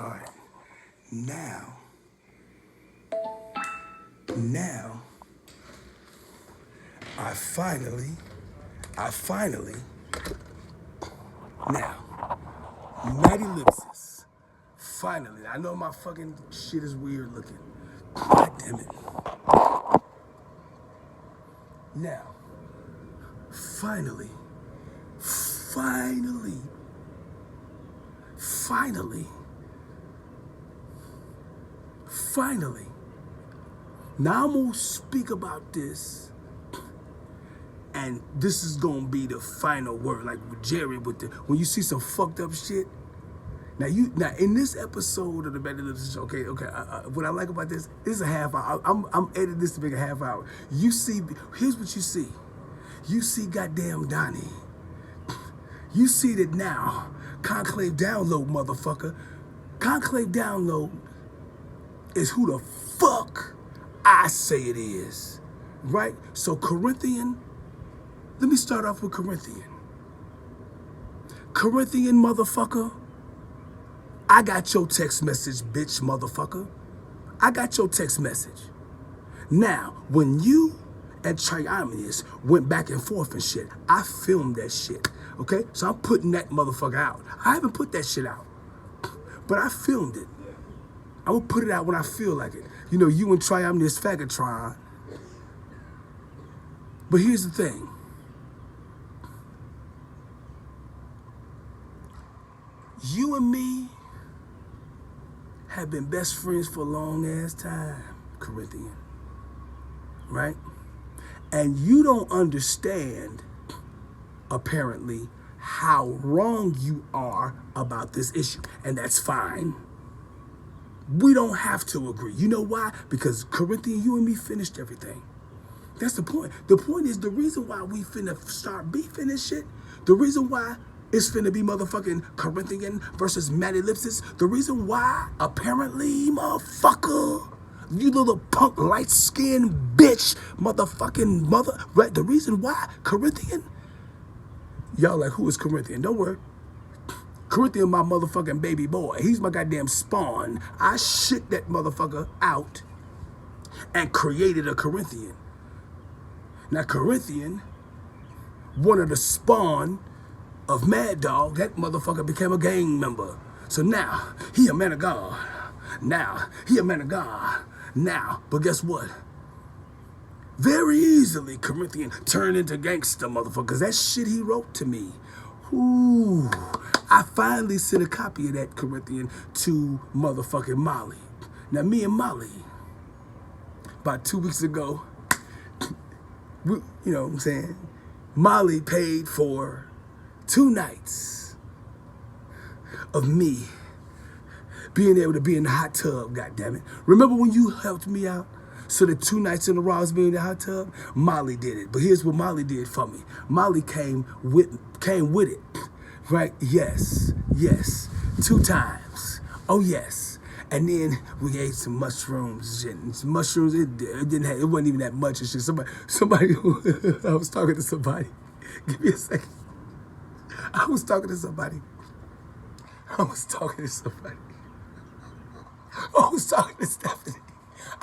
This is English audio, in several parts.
All right. Now, I finally, now, Matty Lipsis. Finally, I know my fucking shit is weird looking. God damn it. Now, finally, finally, finally, finally. Now I'm gonna speak about this, and this is gonna be the final word. Like with Jerry, with the when you see some fucked up shit. Now in this episode of the Better Little Show, okay. What I like about this is a half hour. I'm editing this to make a half hour. You see, here's what you see. You see, goddamn Donnie. You see that now. Conclave Download, motherfucker. Conclave Download is who the fuck I say it is, right? So Corinthian. Let me start off with Corinthian. Corinthian, motherfucker. I got your text message, bitch, motherfucker. I got your text message. Now, when you and Triomnius went back and forth and shit, I filmed that shit, okay? So I'm putting that motherfucker out. I haven't put that shit out, but I filmed it. I will put it out when I feel like it. You know, you and Triomnius Faggotron. But here's the thing. You and me have been best friends for a long ass time, Corinthian, right? And you don't understand, apparently, how wrong you are about this issue. And that's fine. We don't have to agree. You know why? Because Corinthian, you and me finished everything. That's the point. The point is the reason why we finna start beefing this shit, the reason why it's finna be motherfucking Corinthian versus Matty Lipsis. The reason why, apparently, motherfucker, you little punk light-skinned bitch, motherfucking mother, right? The reason why, Corinthian, y'all like, who is Corinthian? Don't worry. Corinthian, my motherfucking baby boy. He's my goddamn spawn. I shit that motherfucker out and created a Corinthian. Now, Corinthian, one of the spawn of Mad Dog, that motherfucker became a gang member. So now, he a man of God. Now, he a man of God. Now, but guess what? Very easily, Corinthian turned into gangster, motherfucker, because that shit he wrote to me. Ooh, I finally sent a copy of that, Corinthian, to motherfucking Molly. Now, me and Molly, about 2 weeks ago, you know what I'm saying? Molly paid for 2 nights of me being able to be in the hot tub, goddammit. Remember when you helped me out? So the 2 nights in a row I was being in the hot tub? Molly did it. But here's what Molly did for me. Molly came with it, right? Yes, 2 times. Oh, yes. And then we ate some mushrooms and shit. And some mushrooms, it wasn't even that much and shit. Somebody, I was talking to somebody. Give me a second. I was talking to somebody. I was talking to Stephanie.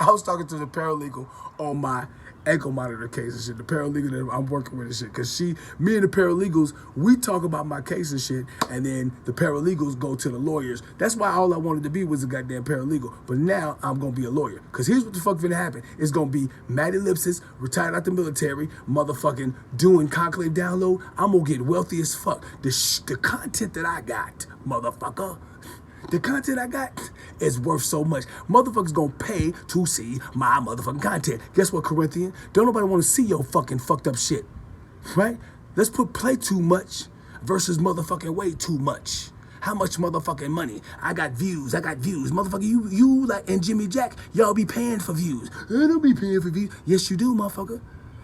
I was talking to the paralegal on my ankle monitor case and shit. The paralegal that I'm working with and shit. Because me and the paralegals, we talk about my case and shit. And then the paralegals go to the lawyers. That's why all I wanted to be was a goddamn paralegal. But now I'm going to be a lawyer. Because here's what the fuck finna happen. It's going to be Matty Lipsis, retired out the military, motherfucking doing Conclave Download. I'm going to get wealthy as fuck. The content that I got, motherfucker, the content I got is worth so much. Motherfuckers gonna pay to see my motherfucking content. Guess what, Corinthian? Don't nobody wanna see your fucking fucked up shit, right? Let's put play too much versus motherfucking way too much. How much motherfucking money? I got views. Motherfucker, you like, and Jimmy Jack, y'all be paying for views. I don't be paying for views. Yes, you do, motherfucker.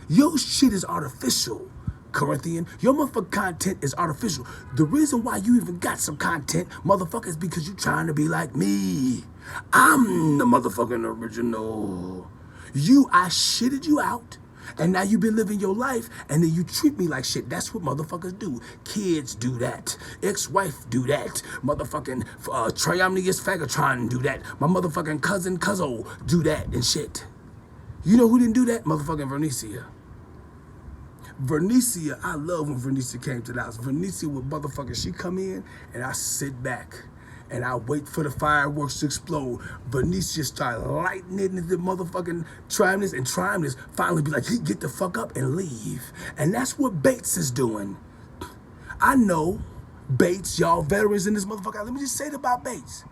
Your shit is artificial, Corinthian. Your motherfucking content is artificial. The reason why you even got some content, motherfucker, is because you trying to be like me. I'm the motherfucking original. I shitted you out. And now you've been living your life, and then you treat me like shit. That's what motherfuckers do. Kids do that. Ex-wife do that. Motherfucking triomnius Fagatron do that. My motherfucking cousin Cuzzo do that and shit. You know who didn't do that? Motherfucking Vernicia. Vernicia, I love when Vernicia came to the house. Vernicia would motherfucking, she come in, and I sit back. And I wait for the fireworks to explode. Vernicia start lighting it into the motherfucking Triumnus, and Triumnus finally be like, get the fuck up and leave. And that's what Bates is doing. I know Bates, y'all veterans in this motherfucker. Let me just say it about Bates,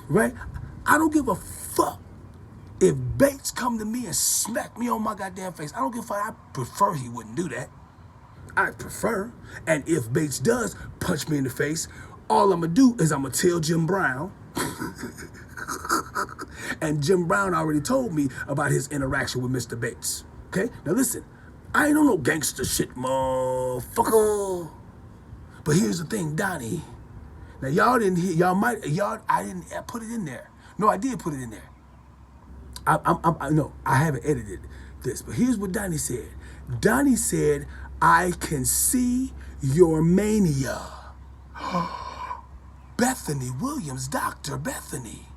right? I don't give a fuck if Bates come to me and smack me on my goddamn face. I don't give a fuck. I prefer he wouldn't do that. I prefer. And if Bates does punch me in the face, all I'm gonna do is I'm gonna tell Jim Brown. And Jim Brown already told me about his interaction with Mr. Bates. Okay? Now listen, I ain't on no gangster shit, motherfucker. But here's the thing, Donnie. Now y'all didn't hear, I didn't put it in there. No, I did put it in there. No, I haven't edited this, but here's what Donnie said. Donnie said, I can see your mania. Bethany Williams, Dr. Bethany,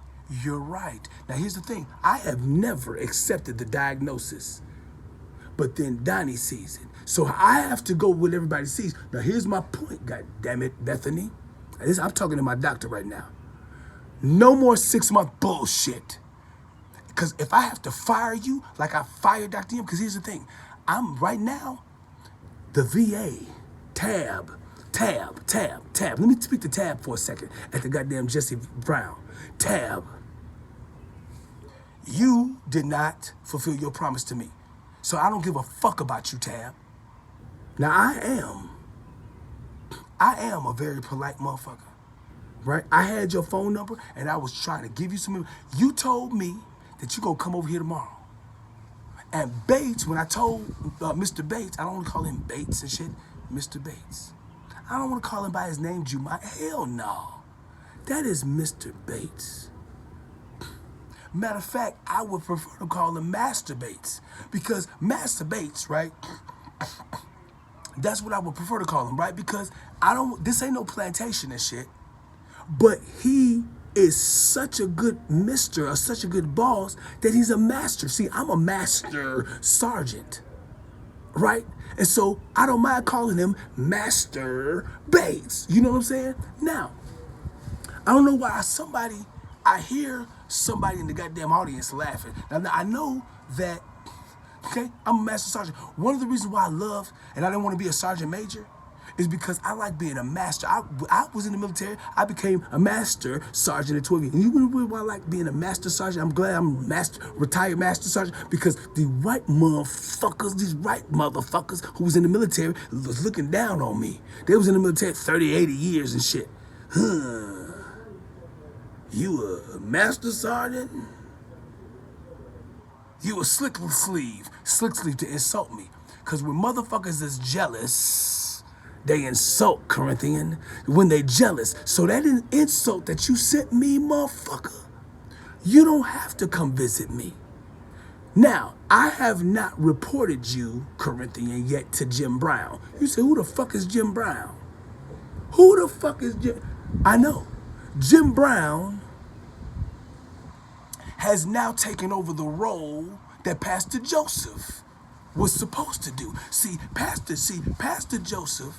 you're right. Now here's the thing, I have never accepted the diagnosis, but then Donnie sees it. So I have to go with what everybody sees. Now here's my point, god damn it, Bethany. I'm talking to my doctor right now. No more 6-month bullshit. Because if I have to fire you like I fired Dr. M, because here's the thing, I'm right now, the VA, tab. Let me speak to Tab for a second at the goddamn Jesse Brown. Tab, you did not fulfill your promise to me. So I don't give a fuck about you, Tab. Now I am a very polite motherfucker, right? I had your phone number and I was trying to give you some. You told me that you gonna come over here tomorrow. And Bates, when I told Mr. Bates, I don't want to call him Bates and shit, Mr. Bates. I don't want to call him by his name, Juma. Hell no. That is Mr. Bates. Matter of fact, I would prefer to call him Master Bates. Because Master Bates, right? That's what I would prefer to call him, right? Because this ain't no plantation and shit. But he is such a good mister, or such a good boss, that he's a master. See, I'm a master sergeant, right? And so I don't mind calling him Master Bates. You know what I'm saying? Now, I don't know why I hear somebody in the goddamn audience laughing. Now I know that, okay, I'm a master sergeant. One of the reasons why I love, and I didn't want to be a sergeant major, is because I like being a master. I was in the military. I became a master sergeant at 12 years. And you know why I like being a master sergeant? I'm glad I'm retired master sergeant, because the white motherfuckers, these white motherfuckers who was in the military was looking down on me. They was in the military 30, 80 years and shit. You a master sergeant? You a slick sleeve to insult me. Because when motherfuckers is jealous, they insult, Corinthian, when they jealous. So that insult that you sent me, motherfucker, you don't have to come visit me. Now, I have not reported you, Corinthian, yet to Jim Brown. You say, who the fuck is Jim Brown? Who the fuck is Jim? I know. Jim Brown has now taken over the role that Pastor Joseph was supposed to do. See, Pastor Joseph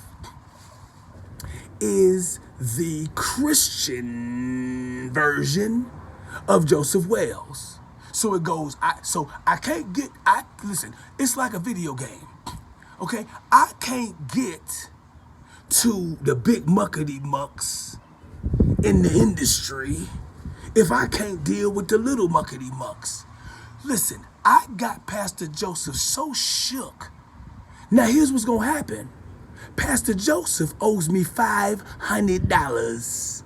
is the Christian version of Joseph Wells. So it goes, listen, it's like a video game, okay? I can't get to the big muckety mucks in the industry if I can't deal with the little muckety mucks. Listen, I got Pastor Joseph so shook. Now here's what's gonna happen. Pastor Joseph owes me $500.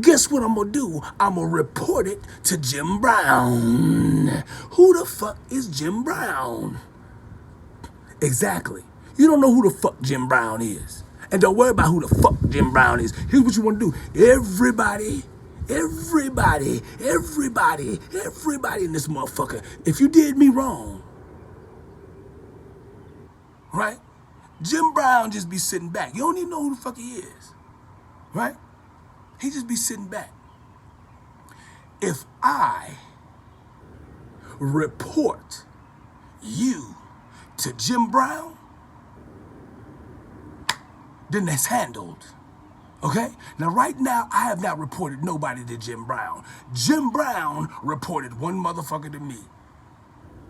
Guess what I'm gonna do? I'm gonna report it to Jim Brown. Who the fuck is Jim Brown? Exactly. You don't know who the fuck Jim Brown is. And don't worry about who the fuck Jim Brown is. Here's what you wanna do. Everybody in this motherfucker, if you did me wrong, right? Jim Brown just be sitting back. You don't even know who the fuck he is, right? He just be sitting back. If I report you to Jim Brown, then that's handled. Okay? Now, right now, I have not reported nobody to Jim Brown. Jim Brown reported one motherfucker to me.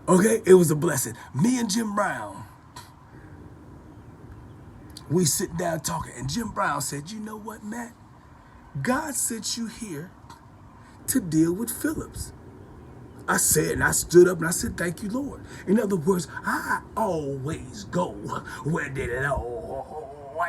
Okay? It was a blessing. Me and Jim Brown, we sit down talking, and Jim Brown said, you know what, Matt? God sent you here to deal with Phillips. I said, and I stood up and I said, thank you, Lord. In other words, I always go where the Lord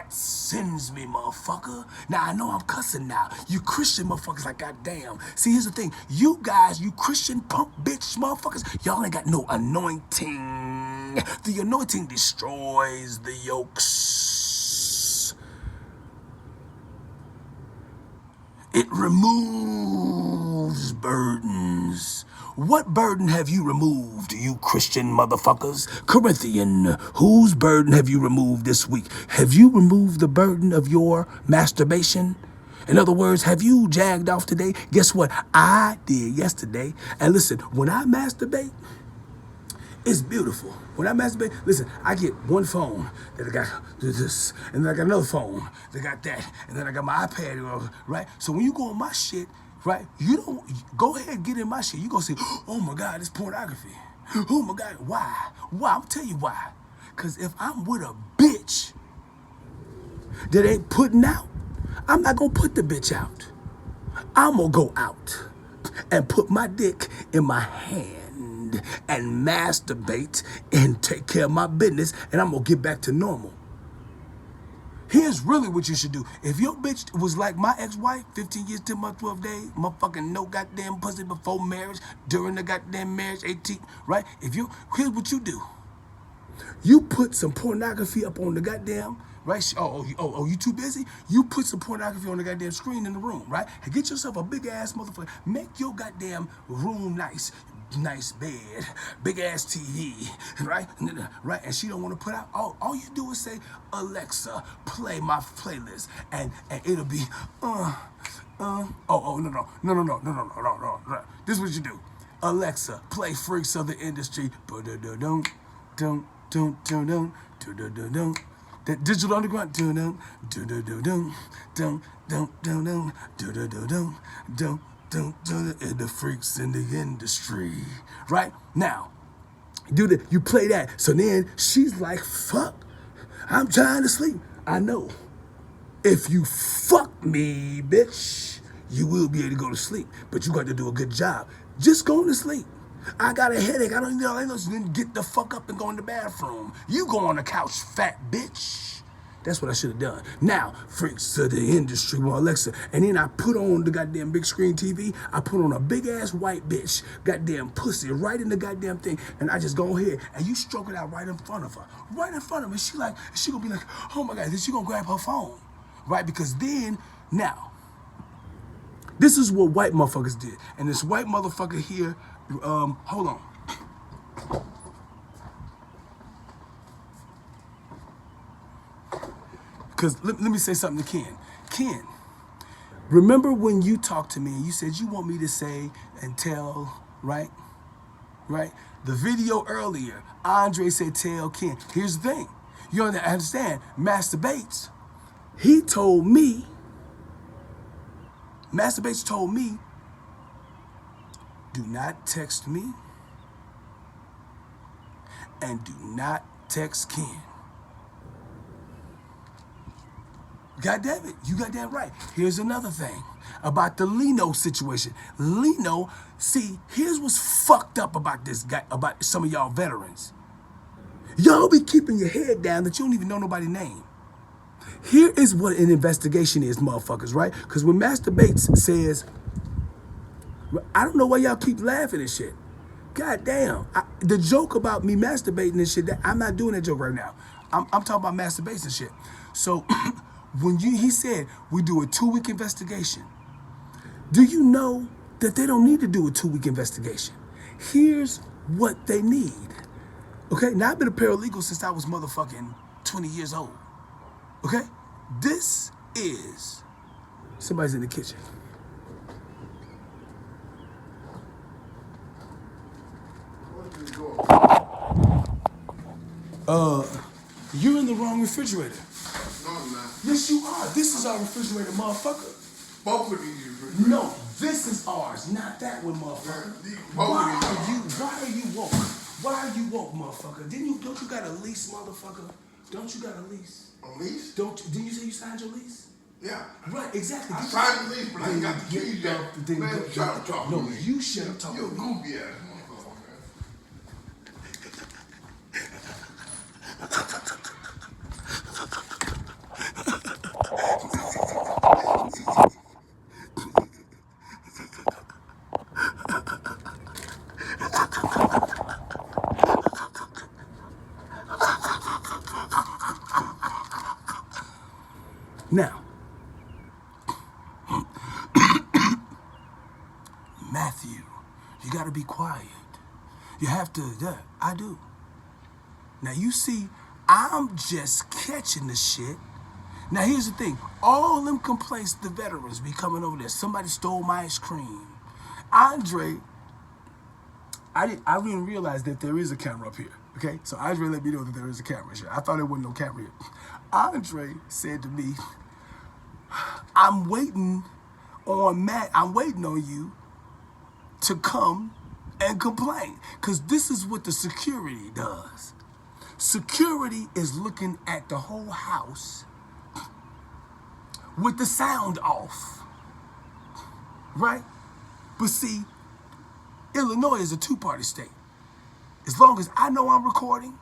sends me, motherfucker. Now, I know I'm cussing now. You Christian motherfuckers like, goddamn. See, here's the thing. You guys, you Christian punk bitch motherfuckers, y'all ain't got no anointing. The anointing destroys the yokes. It removes burdens. What burden have you removed, you Christian motherfuckers? Corinthian, whose burden have you removed this week? Have you removed the burden of your masturbation? In other words, have you jagged off today? Guess what? I did yesterday. And listen, when I masturbate, it's beautiful. When I masturbate, listen, I get one phone that I got this, and then I got another phone that got that, and then I got my iPad, right? So when you go on my shit, right, you don't, go ahead, get in my shit. You gonna say, oh my God, it's pornography. Oh my God, why? Why? I'm tell you why. Because if I'm with a bitch that ain't putting out, I'm not gonna put the bitch out. I'm gonna go out and put my dick in my hand and masturbate and take care of my business, and I'm gonna get back to normal. Here's really what you should do. If your bitch was like my ex-wife, 15 years, 10 months, 12 days, motherfucking no goddamn pussy before marriage, during the goddamn marriage, 18, right? Here's what you do. You put some pornography up on the goddamn, right? You too busy? You put some pornography on the goddamn screen in the room, right? And get yourself a big ass motherfucker. Make your goddamn room nice. Nice bed, big ass TV, right? Right? And she don't want to put out. All you do is say, Alexa, play my playlist, and it'll be no. This is what you do. Alexa, play Freaks of the Industry. That Digital Underground. The Freaks in the Industry, right? Now, you play that. So then she's like, fuck, I'm trying to sleep. I know. If you fuck me, bitch, you will be able to go to sleep. But you got to do a good job. Just going to sleep. I got a headache. I don't know. Then get the fuck up and go in the bathroom. You go on the couch, fat bitch. That's what I should have done. Now, Freaks of the Industry with Alexa. And then I put on the goddamn big screen TV. I put on a big ass white bitch, goddamn pussy, right in the goddamn thing. And I just go ahead and you stroke it out right in front of her. Right in front of her. She gonna be like, oh my God. Then she gonna grab her phone. Right? Because then, now, this is what white motherfuckers did. And this white motherfucker here, hold on. Because let me say something to Ken. Ken, remember when you talked to me and you said you want me to say and tell, right? Right? The video earlier, Andre said tell Ken. Here's the thing. You understand, Master Bates, Master Bates told me, do not text me and do not text Ken. God damn it, you got that right. Here's another thing about the Leno situation. Leno, see, here's what's fucked up about this guy, about some of y'all veterans. Y'all be keeping your head down that you don't even know nobody's name. Here is what an investigation is, motherfuckers, right? Because when Master Bates says, I don't know why y'all keep laughing and shit. God damn. The joke about me masturbating and shit, I'm not doing that joke right now. I'm talking about masturbation and shit. So, he said, we do a 2-week investigation. Do you know that they don't need to do a 2-week investigation? Here's what they need. Okay, now I've been a paralegal since I was motherfucking 20 years old. Okay? This is somebody's in the kitchen. You're in the wrong refrigerator. No, I'm not. Yes, you are. This is our refrigerator, motherfucker. Both of these refrigerators. No, this is ours, not that one, motherfucker. Why are you woke? Why are you woke, motherfucker? Don't you got a lease, motherfucker? Don't you got a lease? A lease? Didn't you say you signed your lease? Yeah. Right, exactly. I signed the lease, but I ain't got the keys yet. Man, shut up talking to me. No, you shut up talking You're to a me. goofy ass motherfucker, man. Now, Matthew, you gotta be quiet. You have to, yeah, I do. Now you see, I'm just catching the shit. Now here's the thing, all them complaints the veterans be coming over there. Somebody stole my ice cream. Andre, I didn't realize that there is a camera up here. Okay, so Andre let me know that there is a camera here. I thought there wasn't no camera here. Andre said to me, I'm waiting on Matt, I'm waiting on you to come and complain. Because this is what the security does. Security is looking at the whole house with the sound off. Right? But see, Illinois is a two-party state. As long as I know I'm recording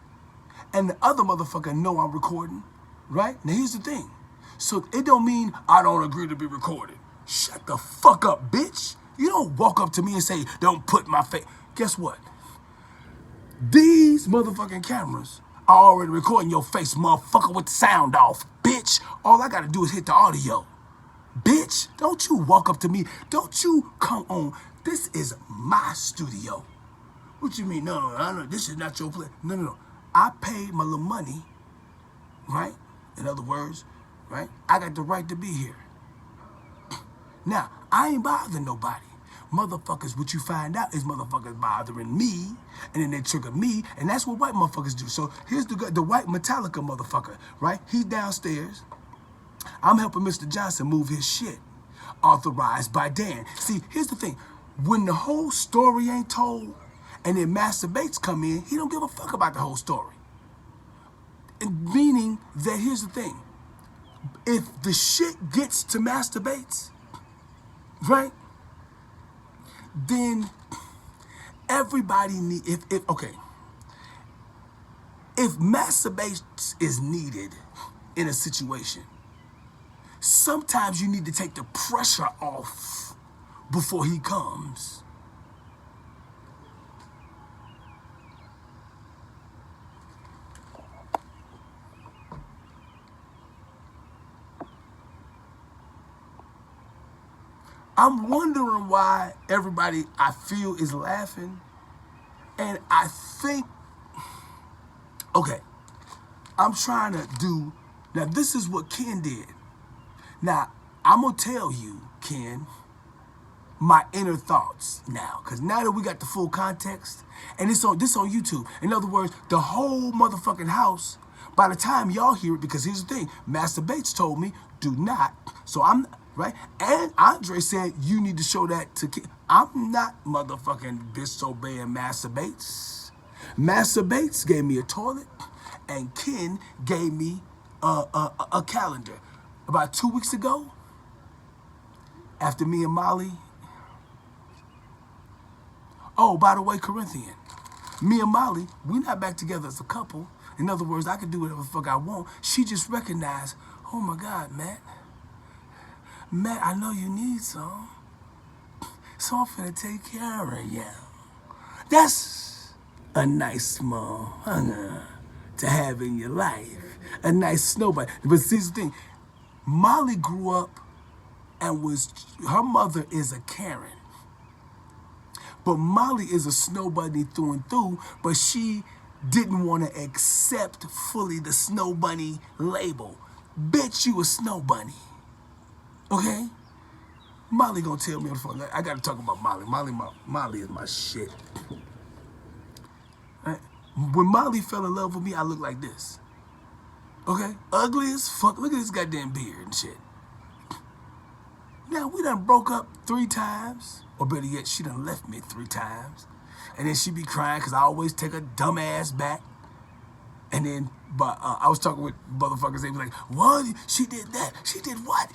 and the other motherfucker know I'm recording, right? Now here's the thing. So it don't mean I don't agree to be recorded. Shut the fuck up, bitch. You don't walk up to me and say, don't put my face. Guess what? These motherfucking cameras are already recording your face, motherfucker, with the sound off, bitch. All I gotta do is hit the audio. Bitch, don't you walk up to me. Don't you come on. This is my studio. What you mean? No, this is not your place. No. I paid my little money, right? In other words, right? I got the right to be here. Now, I ain't bothering nobody. Motherfuckers, what you find out is motherfuckers bothering me, and then they trigger me, and that's what white motherfuckers do. So here's the white Metallica motherfucker, right? He's downstairs. I'm helping Mr. Johnson move his shit. Authorized by Dan. See, here's the thing. When the whole story ain't told, and then Master Bates come in, he don't give a fuck about the whole story. And meaning that here's the thing. If the shit gets to Master Bates, right? Then everybody if Master Bates is needed in a situation, sometimes you need to take the pressure off before he comes. I'm wondering why everybody I feel is laughing. And I think, okay, I'm trying to do, now this is what Ken did. Now, I'm going to tell you, Ken, my inner thoughts now. Because now that we got the full context, and this on YouTube. In other words, the whole motherfucking house, by the time y'all hear it, because here's the thing, Master Bates told me, do not. So I'm, right? And Andre said, you need to show that to Ken. I'm not motherfucking disobeying Master Bates. Master Bates gave me a toilet, and Ken gave me a calendar. About 2 weeks ago, after me and Molly, oh, by the way, Corinthian, me and Molly, we not back together as a couple. In other words, I can do whatever the fuck I want. She just recognized, oh my God, Matt, I know you need some. So I'm finna take care of you. That's a nice small hunger to have in your life. A nice snowball. But see the thing, Molly grew up and her mother is a Karen. But Molly is a snow bunny through and through, but she didn't want to accept fully the Snow Bunny label. Bitch, you a Snow Bunny. Okay? Molly gonna tell me on the phone. I gotta talk about Molly. Molly is my shit. Right? When Molly fell in love with me, I looked like this. Okay? Ugly as fuck. Look at this goddamn beard and shit. Now, we done broke up 3 times. Or better yet, she done left me 3 times. And then she be crying because I always take her dumb ass back. And then, I was talking with motherfuckers, they be like, what? She did that. She did what?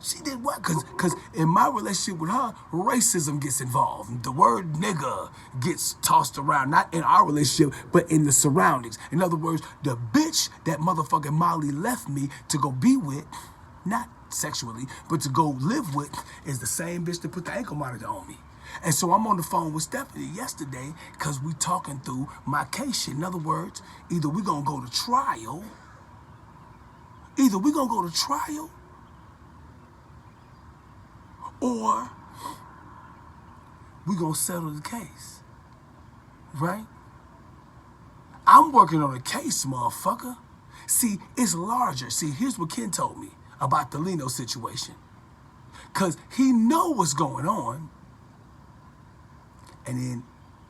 She did what? Because in my relationship with her, racism gets involved. The word nigga gets tossed around, not in our relationship, but in the surroundings. In other words, the bitch that motherfucking Molly left me to go be with, not sexually, but to go live with, is the same bitch that put the ankle monitor on me. And so I'm on the phone with Stephanie yesterday because we talking through my case shit. In other words, either we gonna go to trial, or we gonna settle the case, right? I'm working on a case, motherfucker. See, it's larger. See, here's what Ken told me about the Lino situation. Because he know what's going on. And then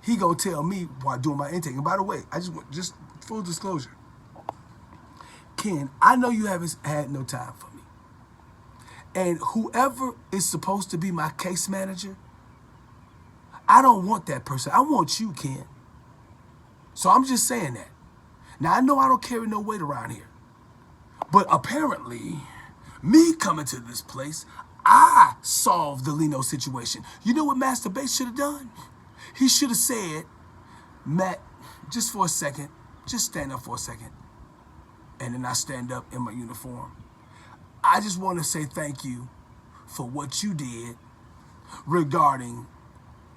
he gonna tell me while doing my intake. And by the way, I just full disclosure. Ken, I know you haven't had no time for me. And whoever is supposed to be my case manager, I don't want that person. I want you, Ken. So I'm just saying that. Now, I know I don't carry no weight around here. But apparently, me coming to this place, I solved the Lino situation. You know what Master Bates should have done? He should have said, Matt, just for a second, just stand up for a second. And then I stand up in my uniform. I just want to say thank you for what you did regarding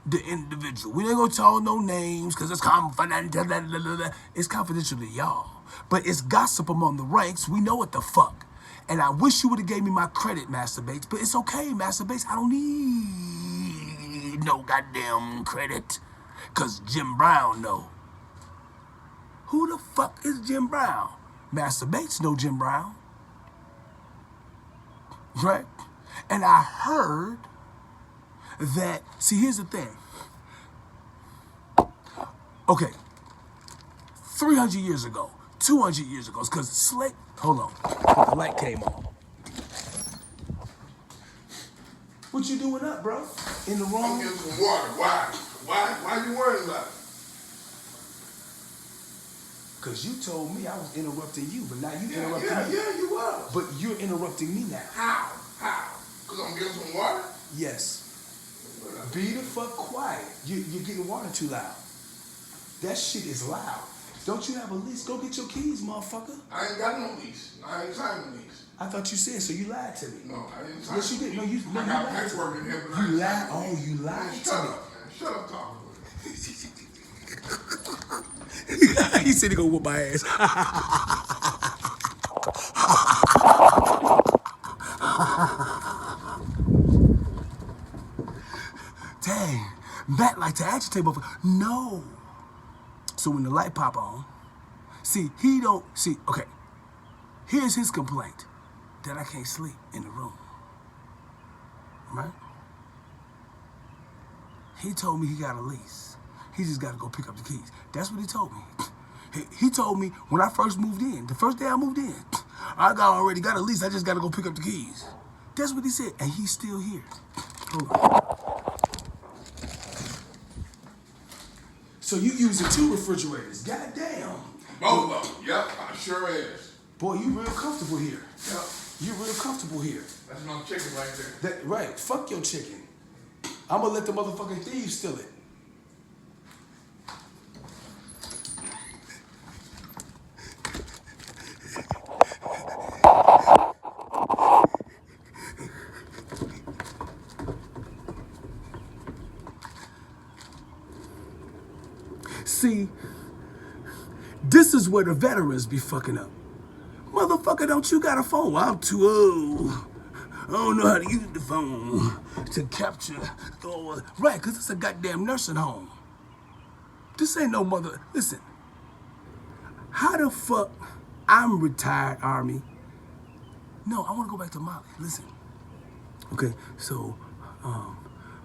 the individual. We ain't gonna tell no names because it's confidential. It's confidential to y'all. But it's gossip among the ranks. We know what the fuck. And I wish you would have gave me my credit, Master Bates. But it's okay, Master Bates. I don't need no goddamn credit. Because Jim Brown know. Who the fuck is Jim Brown? Master Bates know Jim Brown. Right? And I heard that, see, here's the thing. Okay. 300 years ago, 200 years ago, because Slate, hold on, the light came on. What you doing up, bro? In the wrong? I'm getting some water. Why you worried about it? Because you told me I was interrupting you, but now you interrupting me. Yeah, you was. But you're interrupting me now. How? Because I'm getting some water? Yes. Be the fuck quiet. You're getting water too loud. That shit is loud. Don't you have a lease? Go get your keys, motherfucker. I ain't got no lease. I ain't signed the lease. I thought you said so. You lied to me. No, I didn't sign Yes, you did. No, you I got lied to paperwork me. in here, but You I lied. ain't Oh, you lied Man, to me. shut up, man. Shut up talking with me. He said he gonna whoop my ass. Dang, Matt like to agitate, but no. So when the light pop on, see, he don't, see, okay, here's his complaint, that I can't sleep in the room, right? He told me he got a lease. He just got to go pick up the keys. That's what he told me. He told me when I first moved in, the first day I moved in, I already got a lease. I just got to go pick up the keys. That's what he said, and he's still here. Hold on. So you using 2 refrigerators? Goddamn. Both of them. Yep, I sure is. Boy, you real comfortable here. Yep. You real comfortable here. That's my chicken right there. That right. Fuck your chicken. I'm gonna let the motherfucking thieves steal it. See, this is where the veterans be fucking up. Motherfucker, don't you got a phone? Well, I'm too old. I don't know how to use the phone to capture. Right, because it's a goddamn nursing home. This ain't no mother. Listen, How the fuck I'm retired Army? No, I want to go back to Molly. Listen. Okay, so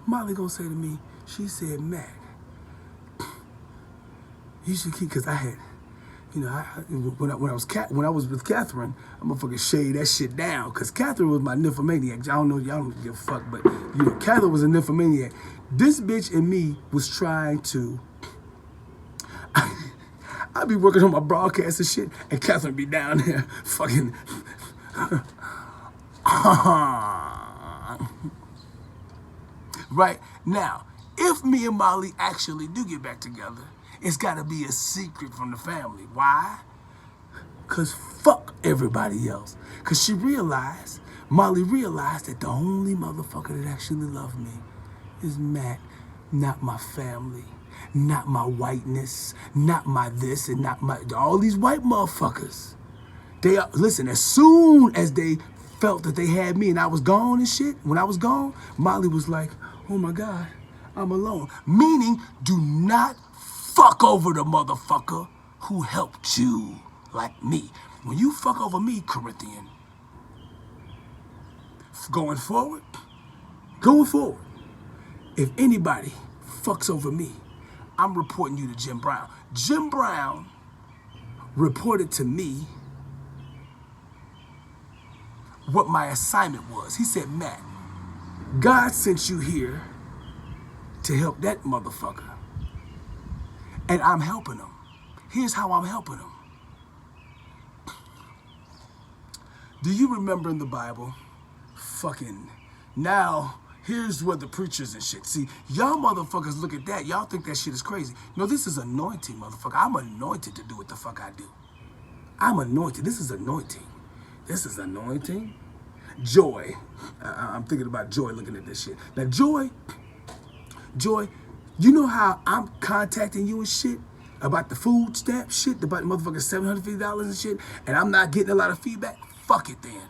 Molly gonna say to me, she said, Matt, you should keep, cause I had, you know, when I was with Catherine, I'm gonna fucking shade that shit down, cause Catherine was my nymphomaniac. I don't know, y'all don't give a fuck, but you know, Catherine was a nymphomaniac. This bitch and me was trying to. I'd be working on my broadcast and shit, and Catherine be down there fucking. Right now, if me and Molly actually do get back together, it's gotta be a secret from the family. Why? Cause fuck everybody else. Cause Molly realized that the only motherfucker that actually loved me is Matt, not my family, not my whiteness, not my this and not my, all these white motherfuckers. They are, listen, as soon as they felt that they had me and I was gone and shit, when I was gone, Molly was like, oh my God, I'm alone. Meaning, do not fuck over the motherfucker who helped you like me. When you fuck over me, Corinthian, going forward, if anybody fucks over me, I'm reporting you to Jim Brown. Jim Brown reported to me what my assignment was. He said, Matt, God sent you here to help that motherfucker. And I'm helping him. Here's how I'm helping him. Do you remember in the Bible, fucking, now, here's where the preachers and shit. See, y'all motherfuckers look at that. Y'all think that shit is crazy. No, this is anointing, motherfucker. I'm anointed to do what the fuck I do. I'm anointed. This is anointing. This is anointing. Joy. I'm thinking about Joy looking at this shit. Now, Joy, you know how I'm contacting you and shit about the food stamp shit, about motherfucking $750 and shit, and I'm not getting a lot of feedback? Fuck it then.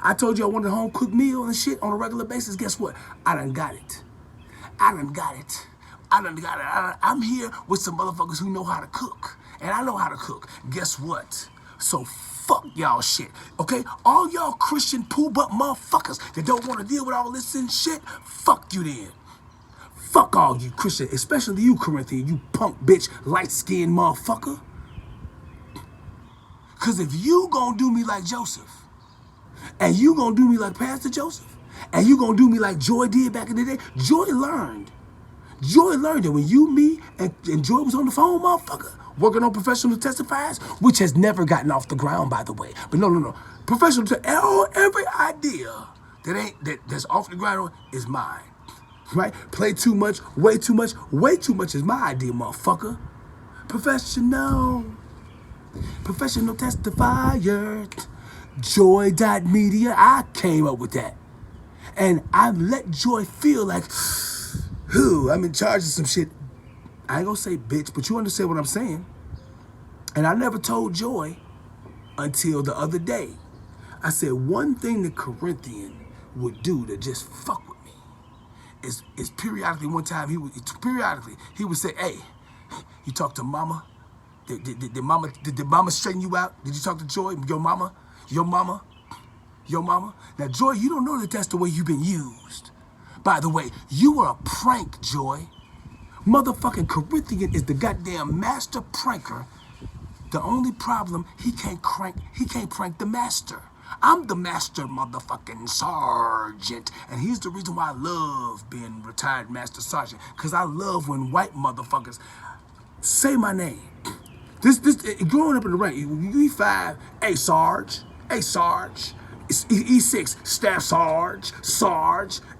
I told you I wanted a home cooked meal and shit on a regular basis. Guess what? I done got it. I'm here with some motherfuckers who know how to cook. And I know how to cook. Guess what? So fuck y'all shit, okay? All y'all Christian poo butt motherfuckers that don't want to deal with all this and shit, fuck you then. Fuck all you Christian, especially you Corinthian, you punk bitch, light-skinned motherfucker. Cause if you gonna do me like Joseph, and you gonna do me like Pastor Joseph, and you gonna do me like Joy did back in the day, Joy learned that when you, me, and Joy was on the phone, motherfucker, working on professional testifiers, which has never gotten off the ground, by the way. But no. Professional, every idea that's off the ground is mine, right? Play too much is my idea, motherfucker. Professional testifier, Joy.media, I came up with that. And I let Joy feel like, I'm in charge of some shit. I ain't gonna say bitch, but you understand what I'm saying. And I never told Joy until the other day. I said one thing the Corinthian would do to just fuck with me is periodically, one time he would say, hey, you talk to mama? Did mama straighten you out? Did you talk to Joy? Your mama? Now, Joy, you don't know that that's the way you've been used. By the way, you were a prank, Joy. Motherfucking Corinthian is the goddamn master pranker. The only problem, he can't prank the master. I'm the master motherfucking sergeant. And here's the reason why I love being retired master sergeant. Because I love when white motherfuckers say my name. This growing up in the rank, E5, hey Sarge, E6, Staff Sarge,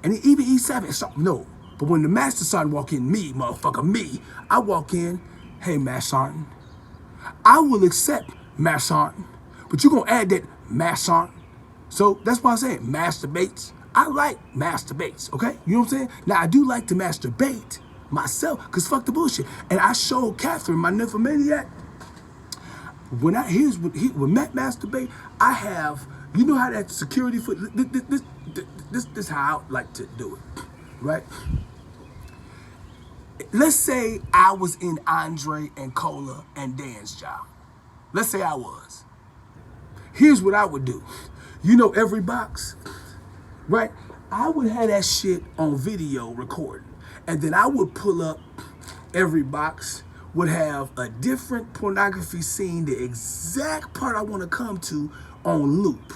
and even E7, no. But when the Master Sergeant walk in, me, I walk in, hey, Master Sergeant. I will accept Master Sergeant, but you're gonna add that Master Sergeant. So that's why I'm saying masturbates. I like masturbates, okay? You know what I'm saying? Now, I do like to masturbate myself, because fuck the bullshit. And I showed Catherine, my nymphomaniac, when Matt masturbate, I have, you know how that security foot, this how I like to do it, right? Let's say I was in Andre and Cola and Dan's job. Let's say I was. Here's what I would do. You know every box, right? I would have that shit on video recording. And then I would pull up every box, would have a different pornography scene, the exact part I want to come to on loop,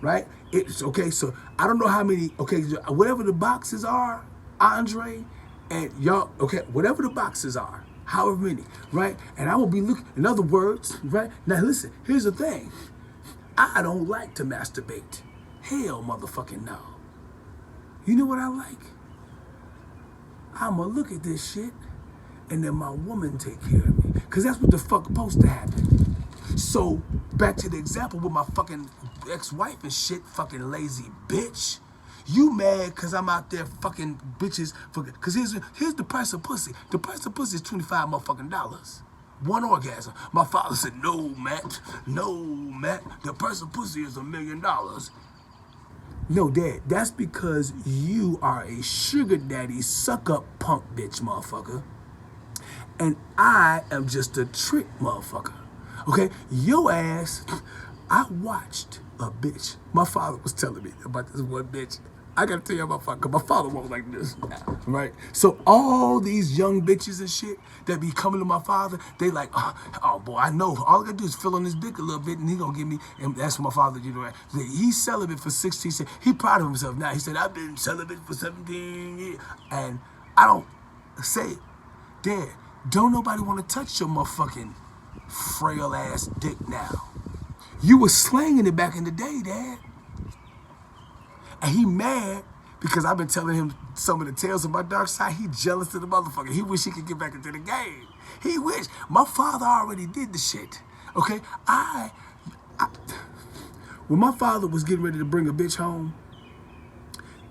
right? It's okay, so I don't know how many, okay, whatever the boxes are, Andre, and y'all, okay, whatever the boxes are, however many, right? And I will be looking, in other words, right? Now listen, here's the thing. I don't like to masturbate. Hell motherfucking no. You know what I like? I'ma look at this shit and then my woman take care of me. Cause that's what the fuck supposed to happen. So back to the example with my fucking ex-wife and shit, fucking lazy bitch. You mad cause I'm out there fucking bitches, cause here's the price of pussy. The price of pussy is $25 motherfucking dollars. One orgasm. My father said, no, Matt, the price of pussy is $1 million. No, Dad, that's because you are a sugar daddy, suck up punk bitch motherfucker. And I am just a trick motherfucker. Okay? Your ass, I watched a bitch. My father was telling me about this one bitch. I gotta tell you about my father, cause my father won't like this, right? So all these young bitches and shit that be coming to my father, they like, oh boy, I know. All I gotta do is fill on his dick a little bit and he gonna give me, and that's what my father did, right? He's celibate for 16, he proud of himself now. He said, I've been celibate for 17 years. And I don't say, Dad, don't nobody wanna touch your motherfucking frail ass dick now. You was slanging it back in the day, Dad. And he mad because I've been telling him some of the tales of my dark side. He jealous of the motherfucker. He wish he could get back into the game. He wish. My father already did the shit. Okay? When my father was getting ready to bring a bitch home,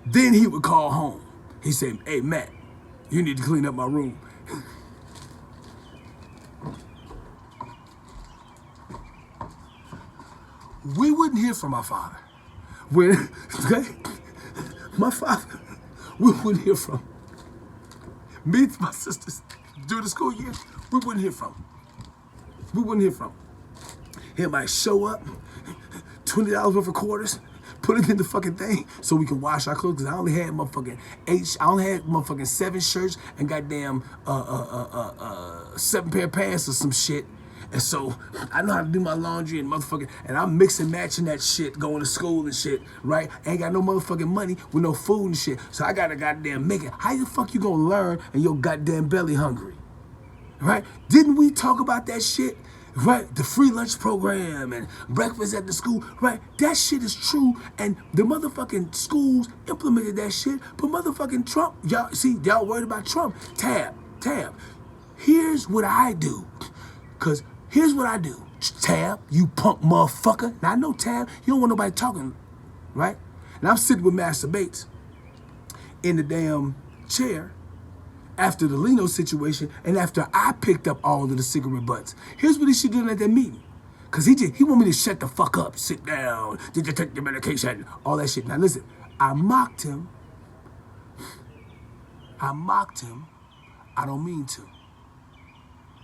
then he would call home. He said, hey, Matt, you need to clean up my room. We wouldn't hear from my father. When my father, we wouldn't hear from me and my sisters during the school year. We wouldn't hear from. We wouldn't hear from. He might show up, $20 worth of quarters, put it in the fucking thing so we can wash our clothes. Cause I only had motherfucking I only had motherfucking 7 shirts and goddamn 7 pair of pants or some shit. And so I know how to do my laundry and motherfucking, and I'm mixing, matching that shit, going to school and shit, right? Ain't got no motherfucking money with no food and shit. So I gotta goddamn make it. How the fuck you gonna learn and your goddamn belly hungry, right? Didn't we talk about that shit, right? The free lunch program and breakfast at the school, right? That shit is true, and the motherfucking schools implemented that shit, but motherfucking Trump, y'all, see, y'all worried about Trump. Tab. Here's what I do, cause here's what I do. Tab, you punk motherfucker. Now I know, Tab, you don't want nobody talking, right? And I'm sitting with Master Bates in the damn chair after the Leno situation and after I picked up all of the cigarette butts. Here's what he should do at that meeting. Cause he want me to shut the fuck up, sit down, did you take your medication, all that shit. Now listen, I mocked him. I don't mean to.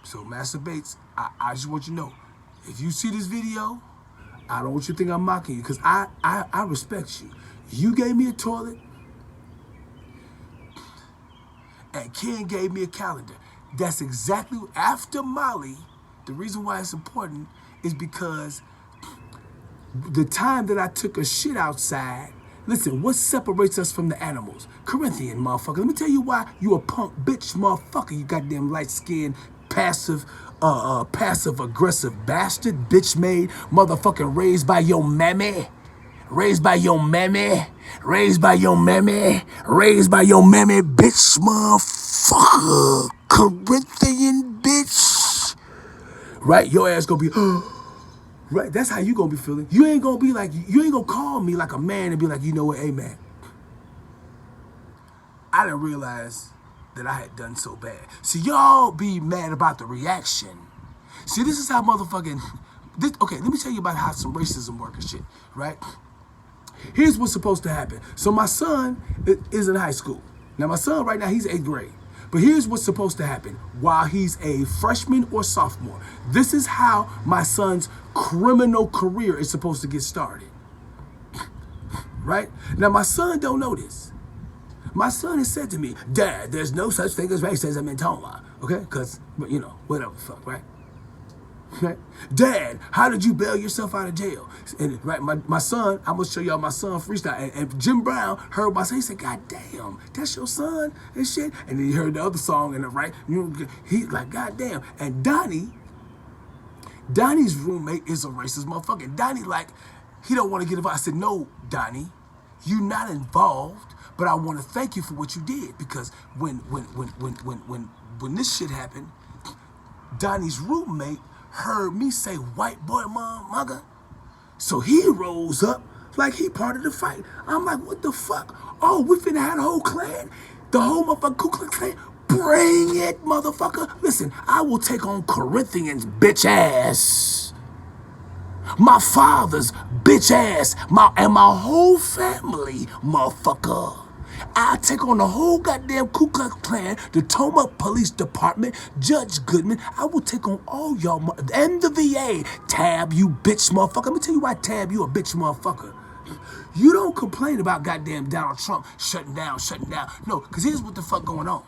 So Master Bates, I just want you to know, if you see this video, I don't want you to think I'm mocking you, because I respect you. You gave me a toilet, and Ken gave me a calendar. That's exactly, after Molly, the reason why it's important is because the time that I took a shit outside, listen, what separates us from the animals? Corinthian, motherfucker. Let me tell you why you a punk bitch, motherfucker, you goddamn light-skinned, passive-aggressive bastard, bitch-made, motherfucking raised by your mammy, bitch, motherfucker, Corinthian bitch. Right, your ass gonna be, right, that's how you gonna be feeling. You ain't gonna be like, you ain't gonna call me like a man and be like, you know what, hey man, I didn't realize that I had done so bad. See, y'all be mad about the reaction. See, this is how motherfucking, okay, let me tell you about how some racism work and shit, right? Here's what's supposed to happen. So my son is in high school. Now my son right now, he's 8th grade. But here's what's supposed to happen while he's a freshman or sophomore. This is how my son's criminal career is supposed to get started. Right? Now, my son don't know this. My son has said to me, Dad, there's no such thing as racism in Toma. Okay? Because, you know, whatever the fuck, right? Right? Dad, how did you bail yourself out of jail? And right, my son, I'm gonna show y'all my son freestyle. And Jim Brown heard my son, he said, God damn, that's your son and shit. And then he heard the other song and right, you know, he like, God damn. And Donnie's roommate is a racist motherfucker. And Donnie like, he don't want to get involved. I said, no, Donnie, you're not involved, but I want to thank you for what you did because when this shit happened, Donnie's roommate heard me say white boy motherfucker. So he rose up like he part of the fight. I'm like, what the fuck? Oh, we finna have the whole clan? The whole motherfucking Ku Klux Klan? Bring it, motherfucker. Listen, I will take on Corinthians, bitch ass. My father's bitch ass. And my whole family, motherfucker. I'll take on the whole goddamn Ku Klux Klan, the Toma Police Department, Judge Goodman. I will take on all y'all, and the VA. Tab, you bitch motherfucker. Let me tell you why, Tab, you a bitch motherfucker. You don't complain about goddamn Donald Trump shutting down. No, because here's what the fuck going on.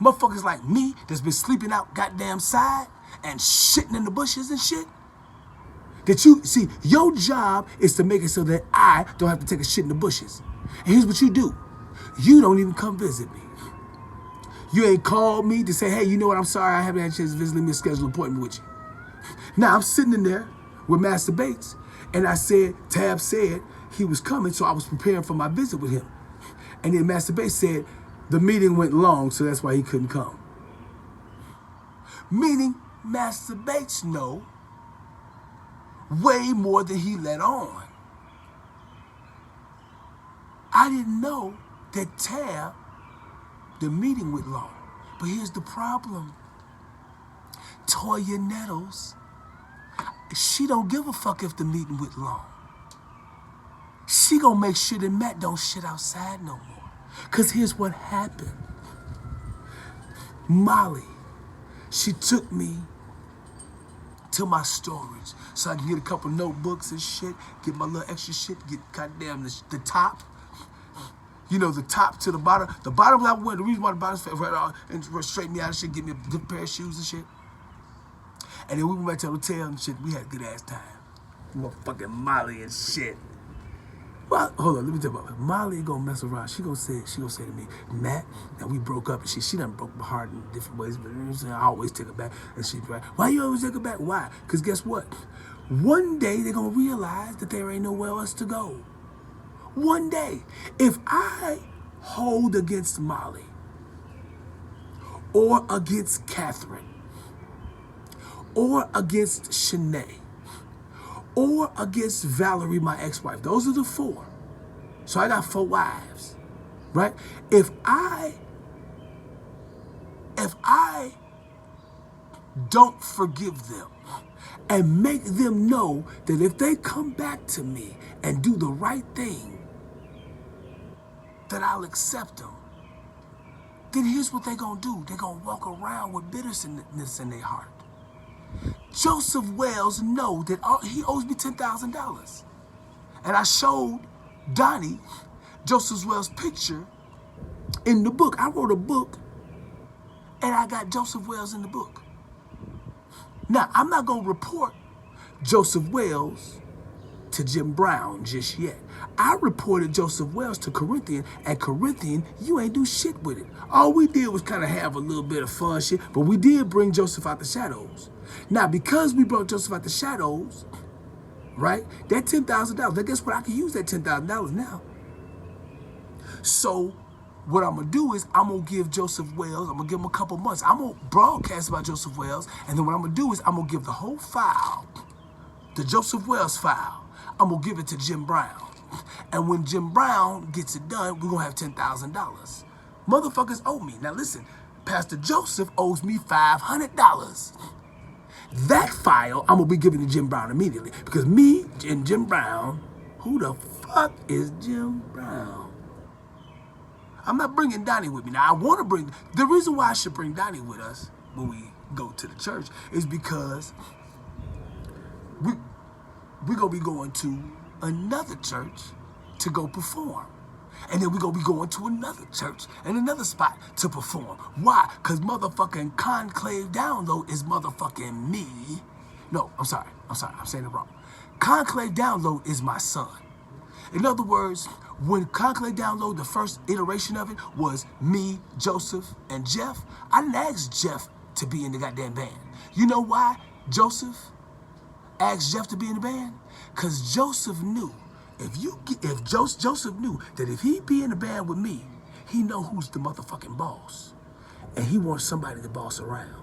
Motherfuckers like me that's been sleeping out goddamn side and shitting in the bushes and shit. That you, see, your job is to make it so that I don't have to take a shit in the bushes. And here's what you do. You don't even come visit me. You ain't called me to say, hey, you know what, I'm sorry, I haven't had a chance to visit. Let me schedule an appointment with you. Now, I'm sitting in there with Master Bates, and I said, Tab said he was coming, so I was preparing for my visit with him. And then Master Bates said, the meeting went long, so that's why he couldn't come. Meaning, Master Bates know way more than he let on. I didn't know that Tab, the meeting went long. But here's the problem. Toya Nettles, she don't give a fuck if the meeting went long. She gonna make sure that Matt don't shit outside no more. Cause here's what happened. Molly, she took me to my storage so I can get a couple notebooks and shit, get my little extra shit, get goddamn the top. You know, the top to the bottom. The bottom I wear, the reason why the bottom's and straighten me out and shit, give me a good pair of shoes and shit. And then we went back to the hotel and shit. We had a good ass time. Motherfucking Molly and shit. Well, hold on, let me tell you about Molly gonna mess around. She gonna say to me, Matt, now we broke up and she done broke my heart in different ways, but I always take her back. And she's like, why you always take her back? Why? Because guess what? One day they're gonna realize that there ain't nowhere else to go. One day, if I hold against Molly or against Catherine or against Shanae or against Valerie, my ex-wife, those are the four. So I got 4 wives, right? If I don't forgive them and make them know that if they come back to me and do the right thing, that I'll accept them, then here's what they're gonna do. They're gonna walk around with bitterness in their heart. Joseph Wells know that he owes me $10,000. And I showed Donnie Joseph Wells' picture in the book. I wrote a book and I got Joseph Wells in the book. Now, I'm not gonna report Joseph Wells to Jim Brown just yet. I reported Joseph Wells to Corinthian, and Corinthian, you ain't do shit with it. All we did was kind of have a little bit of fun shit, but we did bring Joseph out the shadows. Now, because we brought Joseph out the shadows, right, that $10,000, now guess what? I can use that $10,000 now. So what I'm gonna do is I'm gonna give Joseph Wells, I'm gonna give him a couple months. I'm gonna broadcast about Joseph Wells, and then what I'm gonna do is I'm gonna give the whole file, the Joseph Wells file, I'm gonna give it to Jim Brown. And when Jim Brown gets it done, we're gonna have $10,000. Motherfuckers owe me. Now listen, Pastor Joseph owes me $500. That file, I'm gonna be giving to Jim Brown immediately. Because me and Jim Brown, who the fuck is Jim Brown? I'm not bringing Donnie with me. Now, I want to bring, the reason why I should bring Donnie with us when we go to the church is because we're going to be going to another church to go perform. And then we're going to be going to another church and another spot to perform. Why? Because motherfucking Conclave Download is motherfucking me. No, I'm sorry. I'm saying it wrong. Conclave Download is my son. In other words, when Conclave Download, the first iteration of it was me, Joseph, and Jeff, I didn't ask Jeff to be in the goddamn band. You know why Joseph asked Jeff to be in the band? Because Joseph knew, Joseph knew that if he be in the band with me, he know who's the motherfucking boss. And he wants somebody to boss around.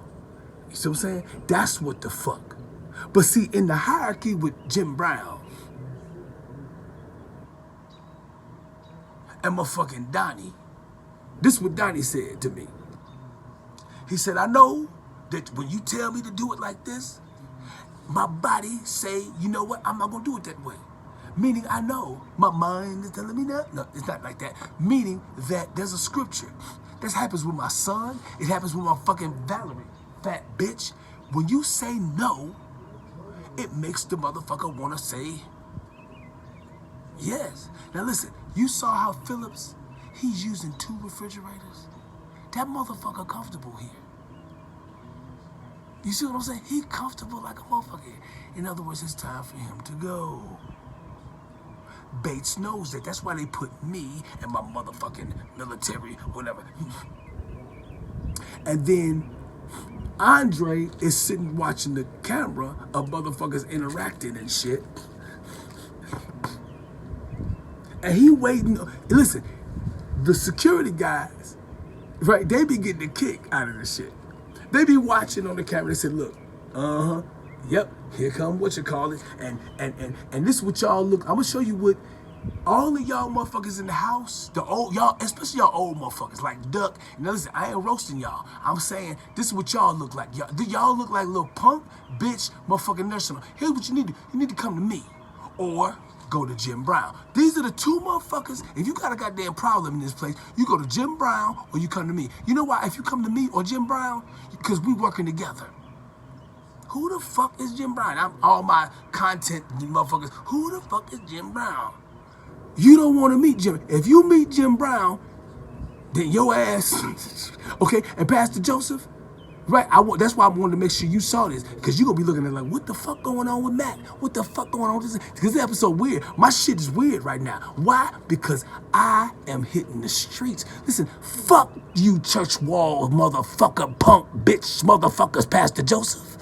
You see what I'm saying? That's what the fuck. But see, in the hierarchy with Jim Brown and motherfucking Donnie, this is what Donnie said to me. He said, I know that when you tell me to do it like this, my body say, you know what, I'm not gonna do it that way. Meaning I know my mind is telling me that. No, it's not like that. Meaning that there's a scripture. This happens with my son. It happens with my fucking Valerie, fat bitch. When you say no, it makes the motherfucker wanna say yes. Now listen, you saw how Phillips, he's using 2 refrigerators. That motherfucker comfortable here. You see what I'm saying? He comfortable like a motherfucker. In other words, it's time for him to go. Bates knows that. That's why they put me and my motherfucking military, whatever. And then Andre is sitting watching the camera of motherfuckers interacting and shit. And he waiting. Listen, the security guys, right, they be getting a kick out of this shit. They be watching on the camera. They said, look, yep, here come what you call it. And this is what y'all look. I'm gonna show you what all of y'all motherfuckers in the house, the old y'all, especially y'all old motherfuckers like Duck. You know, listen, I ain't roasting y'all. I'm saying this is what y'all look like. Y'all look like little punk bitch motherfucking nursing. Here's what you need to. You need to come to me or go to Jim Brown. These are the 2 motherfuckers. If you got a goddamn problem in this place, you go to Jim Brown or you come to me. You know why? If you come to me or Jim Brown, because we working together. Who the fuck is Jim Brown? I'm all my content motherfuckers. Who the fuck is Jim Brown? You don't want to meet Jim. If you meet Jim Brown, then your ass, okay? And Pastor Joseph, right? That's why I wanted to make sure you saw this, because you're going to be looking at like, what the fuck going on with Matt? What the fuck going on with this? Because this episode weird. My shit is weird right now. Why? Because I am hitting the streets. Listen, fuck you church wall motherfucker, punk bitch motherfuckers, Pastor Joseph.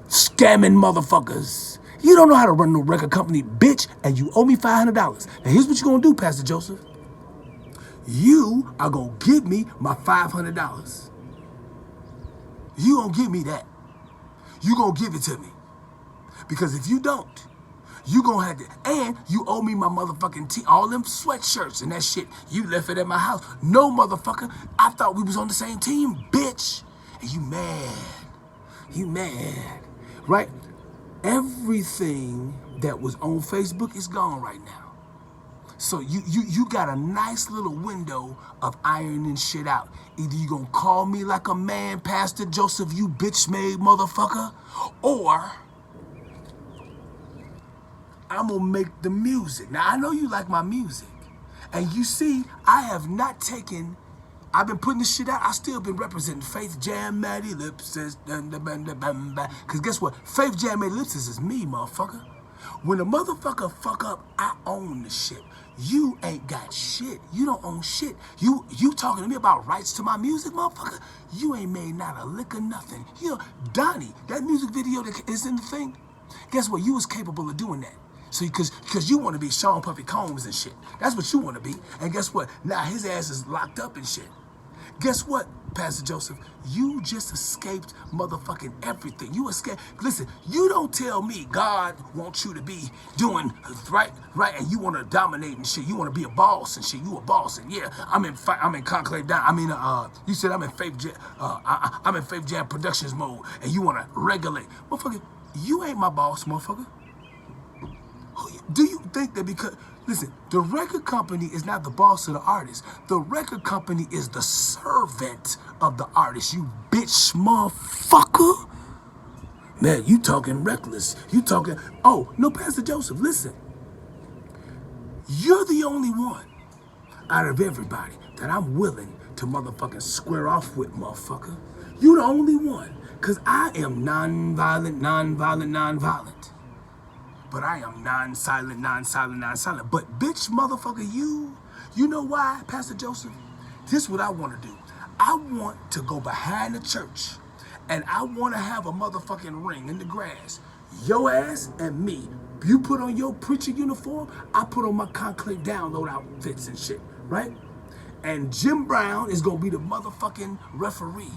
Scamming motherfuckers. You don't know how to run no record company, bitch, and you owe me $500. Now here's what you're going to do, Pastor Joseph. You are going to give me my $500. You going to give me that. You going to give it to me. Because if you don't, you going to have to, and you owe me my motherfucking all them sweatshirts and that shit. You left it at my house. No, motherfucker. I thought we was on the same team, bitch. And you mad. You mad. Right? Everything that was on Facebook is gone right now. So you got a nice little window of ironing shit out. Either you gonna call me like a man, Pastor Joseph, you bitch made motherfucker, or I'm gonna make the music. Now I know you like my music. And you see, I have not taken, I've been putting this shit out. I still been representing Faith Jam, Maddie Lipsis, because guess what? Faith Jam, Maddie Lipsis is me, motherfucker. When a motherfucker fuck up, I own the shit. You ain't got shit. You don't own shit. You talking to me about rights to my music, motherfucker? You ain't made not a lick of nothing. You know, Donnie, that music video that is in the thing, guess what? You was capable of doing that. So, because you want to be Sean Puffy Combs and shit. That's what you want to be. And guess what? Now his ass is locked up and shit. Guess what, Pastor Joseph? You just escaped motherfucking everything. You escaped. Listen, you don't tell me God wants you to be doing right, and you want to dominate and shit. You want to be a boss and shit. You a boss, and yeah, I'm in Conclave Down. I mean, you said I'm in Faith Jam. I'm in Faith Jam Productions mode, and you want to regulate, motherfucker. You ain't my boss, motherfucker. Do you think that because Listen, the record company is not the boss of the artist. The record company is the servant of the artist, you bitch motherfucker. Man, you talking reckless. You talking, oh, no, Pastor Joseph, listen. You're the only one out of everybody that I'm willing to motherfucking square off with, motherfucker. You the only one. Because I am non-violent. But I am non-silent. But bitch, motherfucker, you know why, Pastor Joseph? This is what I want to do. I want to go behind the church and I want to have a motherfucking ring in the grass. Your ass and me. You put on your preacher uniform, I put on my Conclave download outfits and shit, right? And Jim Brown is gonna be the motherfucking referee.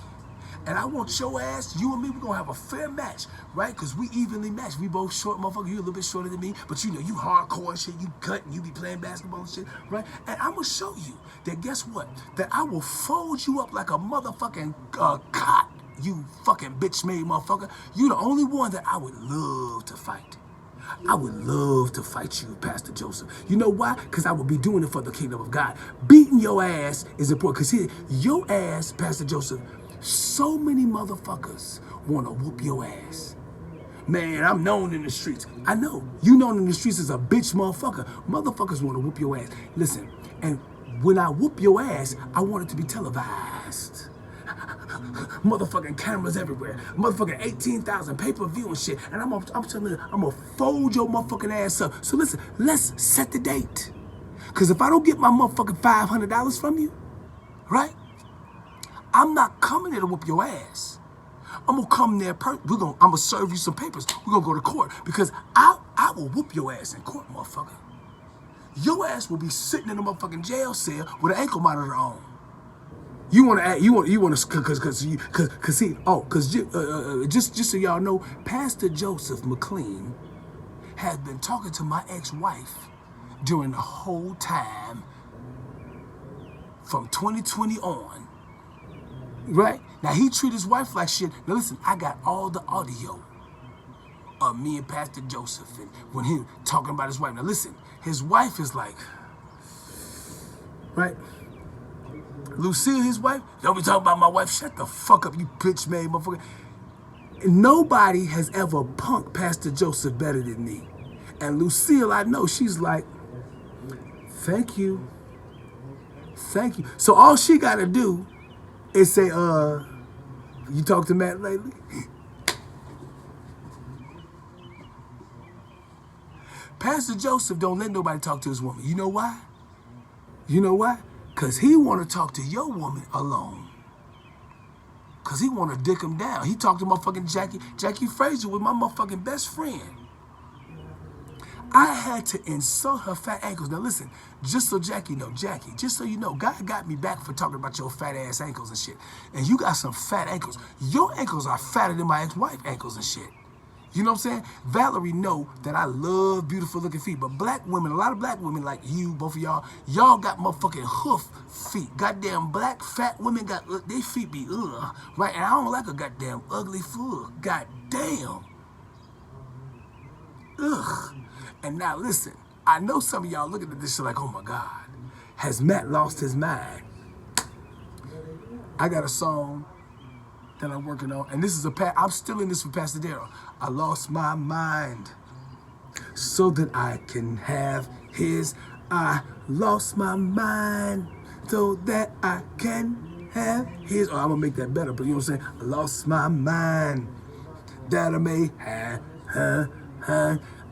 And I want your ass, you and me, we're gonna have a fair match, right? Because we evenly matched. We both short, motherfucker. You a little bit shorter than me, but you know, you hardcore and shit, you cut and you be playing basketball and shit, right? And I'm gonna show you that guess what? That I will fold you up like a motherfucking cot, you fucking bitch-made motherfucker. You the only one that I would love to fight. I would love to fight you, Pastor Joseph. You know why? Because I would be doing it for the kingdom of God. Beating your ass is important. Because here, your ass, Pastor Joseph, so many motherfuckers want to whoop your ass. Man, I'm known in the streets. I know. You known in the streets as a bitch motherfucker. Motherfuckers want to whoop your ass. Listen, and when I whoop your ass, I want it to be televised. Motherfucking cameras everywhere. Motherfucking 18,000 pay-per-view and shit. And I'm telling you, I'm gonna fold your motherfucking ass up. So listen, let's set the date. Because if I don't get my motherfucking $500 from you, right? I'm not coming there to whoop your ass. I'm gonna come there, I'm gonna serve you some papers. We're gonna go to court. Because I will whoop your ass in court, motherfucker. Your ass will be sitting in a motherfucking jail cell with an ankle monitor on. Just so y'all know, Pastor Joseph McLean has been talking to my ex-wife during the whole time from 2020 on, right? Now, he treat his wife like shit. Now, listen, I got all the audio of me and Pastor Joseph and when he talking about his wife. Now, listen, his wife is like, right? Lucille, his wife, y'all be talking about my wife. Shut the fuck up, you bitch made motherfucker. Nobody has ever punked Pastor Joseph better than me. And Lucille, I know, she's like, thank you. Thank you. So all she gotta do is say, you talked to Matt lately? Pastor Joseph don't let nobody talk to his woman. You know why? You know why? Because he want to talk to your woman alone. Because he want to dick him down. He talked to motherfucking Jackie Fraser with my motherfucking best friend. I had to insult her fat ankles. Now listen, just so Jackie, just so you know, God got me back for talking about your fat ass ankles and shit. And you got some fat ankles. Your ankles are fatter than my ex-wife ankles and shit. You know what I'm saying? Valerie know that I love beautiful looking feet, but black women, a lot of black women like you, both of y'all got motherfucking hoof feet. Goddamn black fat women got, they feet be right? And I don't like a goddamn ugly foot. Goddamn. Ugh. And now listen, I know some of y'all looking at this shit like, oh my God, has Matt lost his mind? I got a song that I'm working on, and this is I'm still in this for Pastor Darrell. I lost my mind so that I can have his. I lost my mind so that I can have his. Oh, I'm gonna make that better, but you know what I'm saying? I lost my mind that I may have her.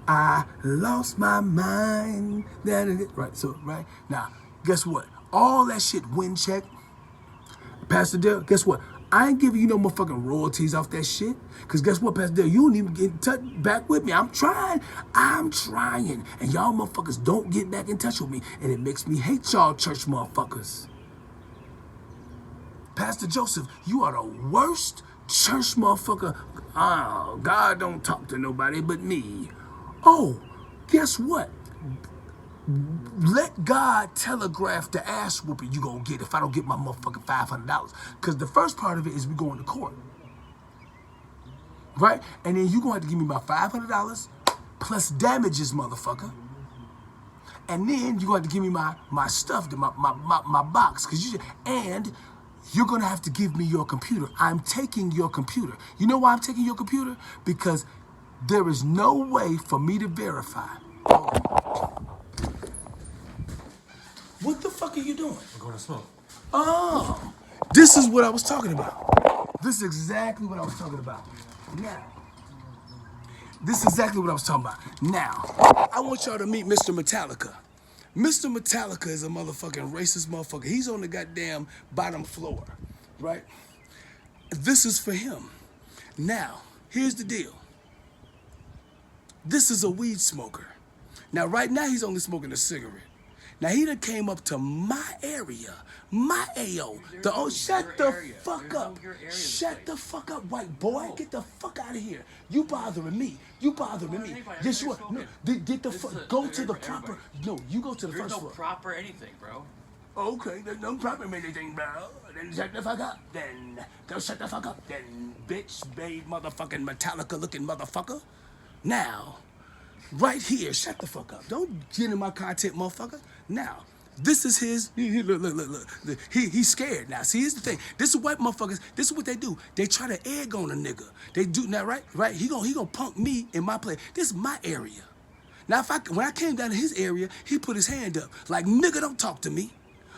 I lost my mind. Right, so, right? Now, guess what? All that shit, wind check, Pastor Darrell, guess what? I ain't giving you no motherfucking royalties off that shit. Because guess what, Pastor Darrell? You don't even get in touch back with me. I'm trying. And y'all motherfuckers don't get back in touch with me. And it makes me hate y'all church motherfuckers. Pastor Joseph, you are the worst church motherfucker. Oh, God don't talk to nobody but me. Oh, guess what? Let God telegraph the ass whooping you gonna get if I don't get my motherfucking $500. Because the first part of it is we going to court. Right? And then you gonna have to give me my $500 plus damages, motherfucker. And then you're going to give me my stuff, my box, and you're going to have to give me your computer. I'm taking your computer. You know why I'm taking your computer? Because there is no way for me to verify. What the fuck are you doing? I'm going to smoke. Oh, this is what I was talking about. This is exactly what I was talking about. Now, this is exactly what I was talking about. Now, I want y'all to meet Mr. Metallica. Mr. Metallica is a motherfucking racist motherfucker. He's on the goddamn bottom floor, right? This is for him. Now, here's the deal. This is a weed smoker. Now, right now, he's only smoking a cigarette. Now, he done came up to my area, my AO. Shut the fuck up. Shut the fuck up, white boy. Get the fuck out of here. You bothering me. You bothering me. Yes, you are. No, get the fuck. Go to the proper. No, you go to the first floor. There's no proper anything, bro. Okay, there's no proper anything, bro. Then shut the fuck up. Then go shut the fuck up. Then bitch made motherfucking Metallica looking motherfucker. Now, right here, shut the fuck up. Don't get in my content, motherfucker. Now, this is his. Look. He's scared now. See, here's the thing. This is white motherfuckers. This is what they do. They try to egg on a nigga. They do now, right? Right? He gonna punk me in my place. This is my area. Now, when I came down to his area, he put his hand up like, nigga, don't talk to me.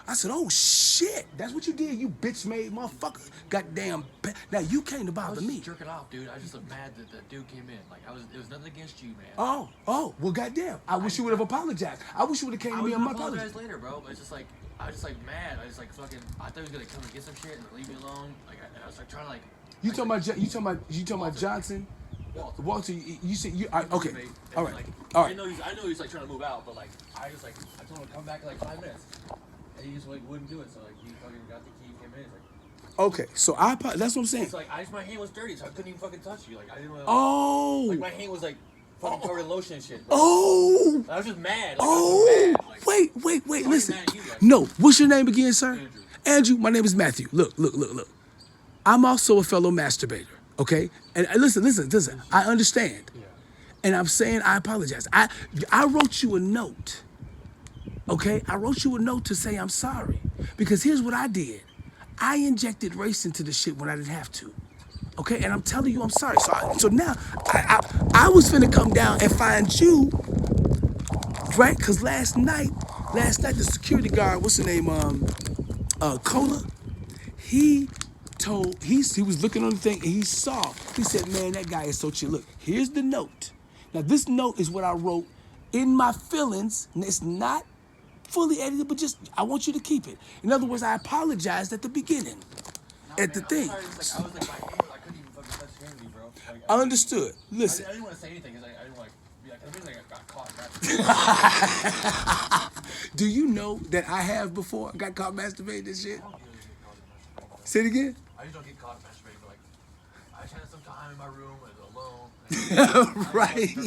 I said, oh shit, that's what you did, you bitch-made motherfucker. Goddamn. Now you came to bother me. I was just jerking off, dude. I was just mad that the dude came in. Like, it was nothing against you, man. Oh, well, goddamn. I wish you would have apologized. I wish you would have came to me on my apology. I was gonna apologize later, bro. But it's just like, I was just like mad. I was like fucking. I thought he was gonna come and get some shit and leave me alone. Like, I was like trying to like. You talking about Johnson? Walter, you said you. Okay, all right. I know he's like trying to move out, but like I told him to come back in like 5 minutes. And he just like wouldn't do it, so like he fucking got the key, came in. He's like, okay, so that's what I'm saying. It's like my hand was dirty, so I couldn't even fucking touch you. Like I didn't want to. Oh. Like my hand was like fucking covered in lotion and shit. Bro. Oh. I was just mad. Like, Oh. I was mad. Like, Wait. Listen. Mad at you, like, No. What's your name again, sir? Andrew. My name is Matthew. Look. I'm also a fellow masturbator. Okay. And listen. I understand. Yeah. And I'm saying I apologize. I wrote you a note. Okay, I wrote you a note to say I'm sorry. Because here's what I did. I injected race into the shit when I didn't have to. Okay, and I'm telling you I'm sorry. So now, I was finna come down and find you, right? Because last night, the security guard, what's his name, Cola, he was looking on the thing and he said, man, that guy is so chill. Look, here's the note. Now, this note is what I wrote in my feelings, and it's not fully edited, but just I want you to keep it. In other words, I apologized at the beginning, the thing. I was like my hand, I couldn't even fucking touch Henry, bro. Like, I understood. Listen. I didn't want to say anything because I didn't want to be like, I mean, like I got caught. Do you know that I have before got caught masturbating and shit? Say it again. I just don't get caught masturbating, but like I just had some time in my room alone. Right.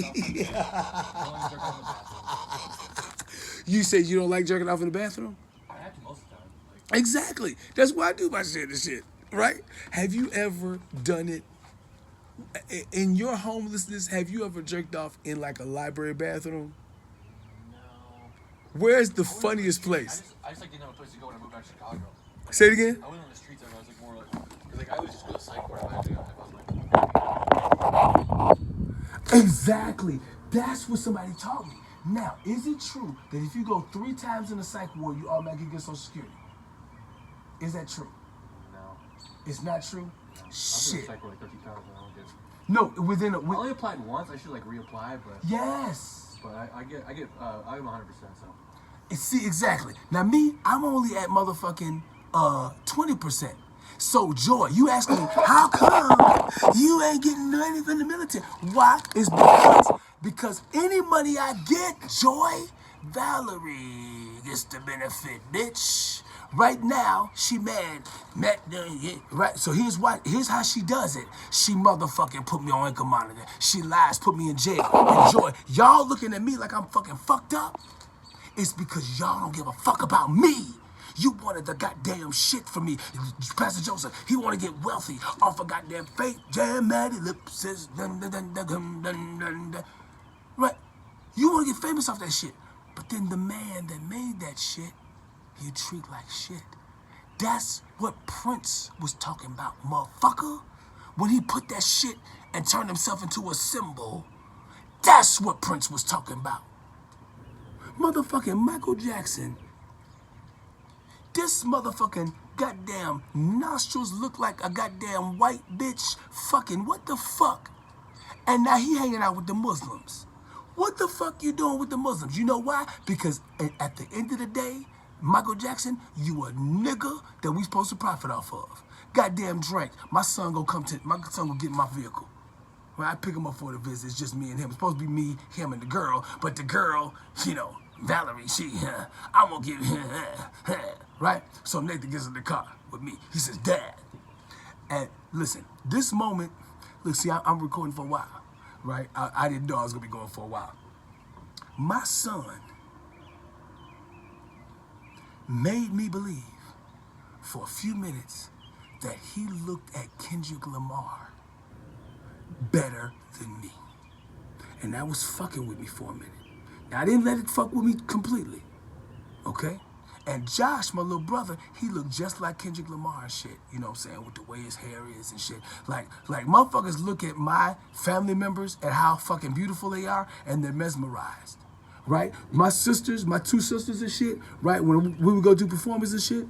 You said you don't like jerking off in the bathroom? I have to most of the time. Like, Exactly. That's why I do my shit and shit. Right? Have you ever done it in your homelessness? Have you ever jerked off in like a library bathroom? no. Where's the funniest place? I just like didn't have a place to go when I moved back to Chicago. Like, Say it again. I wasn't on the streets. I was like more like, cause like I always just go to psych ward. I was like, Exactly. That's what somebody taught me. Now, is it true that if you go 3 times in a psych ward, you automatically get Social Security? Is that true? no. It's not true? I've been Shit. to psych ward like 13 times. I don't get. No, within a... I only applied once. I should like reapply, but Yes. I get I'm 100%. So See, exactly. Now, me, I'm only at motherfucking 20%. So, Joy, you ask me, how come you ain't getting money from the military? Why? It's because any money I get, Joy, Valerie gets the benefit, bitch. Right now, she mad. Right? So here's how she does it. She motherfucking put me on income monitor. She lies, put me in jail. And Joy, y'all looking at me like I'm fucking fucked up. It's because y'all don't give a fuck about me. You wanted the goddamn shit from me. Pastor Joseph, he want to get wealthy off of goddamn fake jam ellipsis. Right? You want to get famous off that shit. But then the man that made that shit, you treat like shit. That's what Prince was talking about, motherfucker. When he put that shit and turned himself into a symbol, that's what Prince was talking about. Motherfucking Michael Jackson. This motherfucking goddamn nostrils look like a goddamn white bitch. Fucking what the fuck? And now he hanging out with the Muslims. What the fuck you doing with the Muslims? You know why? Because at the end of the day, Michael Jackson, you a nigga that we supposed to profit off of. Goddamn Drake, my son gonna get in my vehicle. When I pick him up for the visit, it's just me and him. It's supposed to be me, him, and the girl. But the girl, you know, Valerie, I'm gonna give right? So Nathan gets in the car with me. He says, Dad. And listen, this moment, look, see, I'm recording for a while, right? I didn't know I was gonna be going for a while. My son made me believe for a few minutes that he looked at Kendrick Lamar better than me. And that was fucking with me for a minute. Now, I didn't let it fuck with me completely, okay? And Josh, my little brother, he looked just like Kendrick Lamar and shit. You know what I'm saying? With the way his hair is and shit. Like motherfuckers look at my family members and how fucking beautiful they are, and they're mesmerized, right? My sisters, my two sisters and shit, right? When we would go do performances and shit,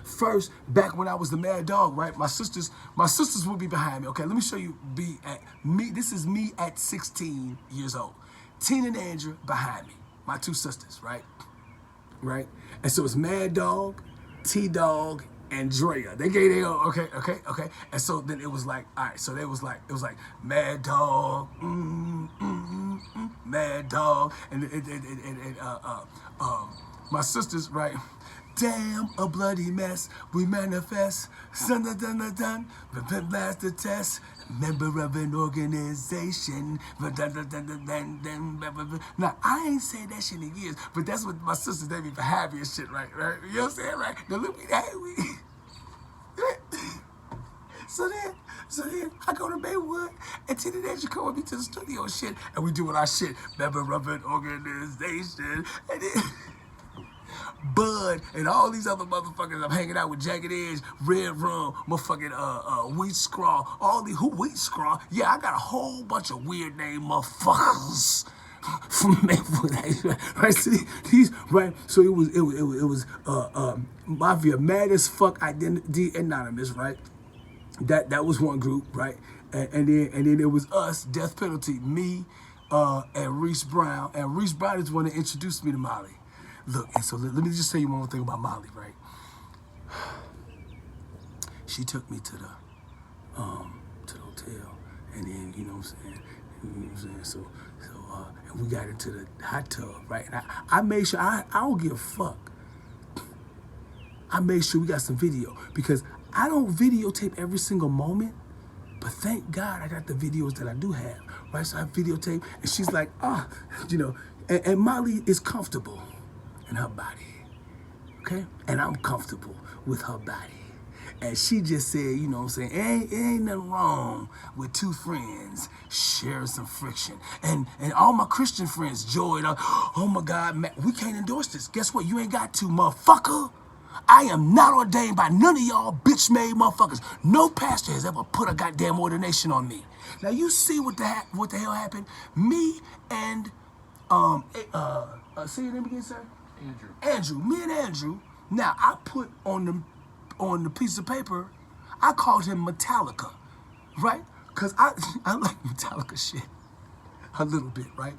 first, back when I was the Mad Dog, right? My sisters would be behind me. Okay, let me show you this is me at 16 years old. Tina and Andrew behind me. My two sisters, right? Right? And so it's Mad Dog, T-Dog, and Drea. They gave their own, okay. And so then it was like, all right, so it was like Mad Dog, Mad Dog, and my sisters, right? Damn, a bloody mess. We manifest. Dun. Blast the test. Member of an organization. Now, I ain't said that shit in years, but that's what my sisters, they be for happy and shit, right? You know what I'm saying? Right? Now, look at that. So then I go to Maywood, and Tina Nancy come with me to the studio and shit, and we doing our shit. Member of an organization. And then Bud and all these other motherfuckers. I'm hanging out with Jagged Edge, Red Rum, motherfucking Wheat Scraw, all these Wheat Scraw. Yeah, I got a whole bunch of weird name motherfuckers from Maywood, right? So these right. So it was Mafia Mad as Fuck Identity Anonymous, right? That was one group, right? And then it was us, Death Penalty, me, and Reese Brown. And Reese Brown is the one that introduced me to Molly. Look, and so let me just tell you one more thing about Molly, right? She took me to the hotel, and then you know what I'm saying, So and we got into the hot tub, right? And I made sure I don't give a fuck. I made sure we got some video because I don't videotape every single moment, but thank God I got the videos that I do have, right? So I videotape, and she's like, you know, and Molly is comfortable in her body, okay? And I'm comfortable with her body. And she just said, you know what I'm saying, ain't nothing wrong with two friends sharing some friction. And all my Christian friends joyed up, oh my God, man, we can't endorse this. Guess what? You ain't got to, motherfucker. I am not ordained by none of y'all bitch-made motherfuckers. No pastor has ever put a goddamn ordination on me. Now you see what the hell happened? Me and, say your name again, sir? Me and Andrew. Now I put on the piece of paper, I called him Metallica, right? Cause I like Metallica shit a little bit, right?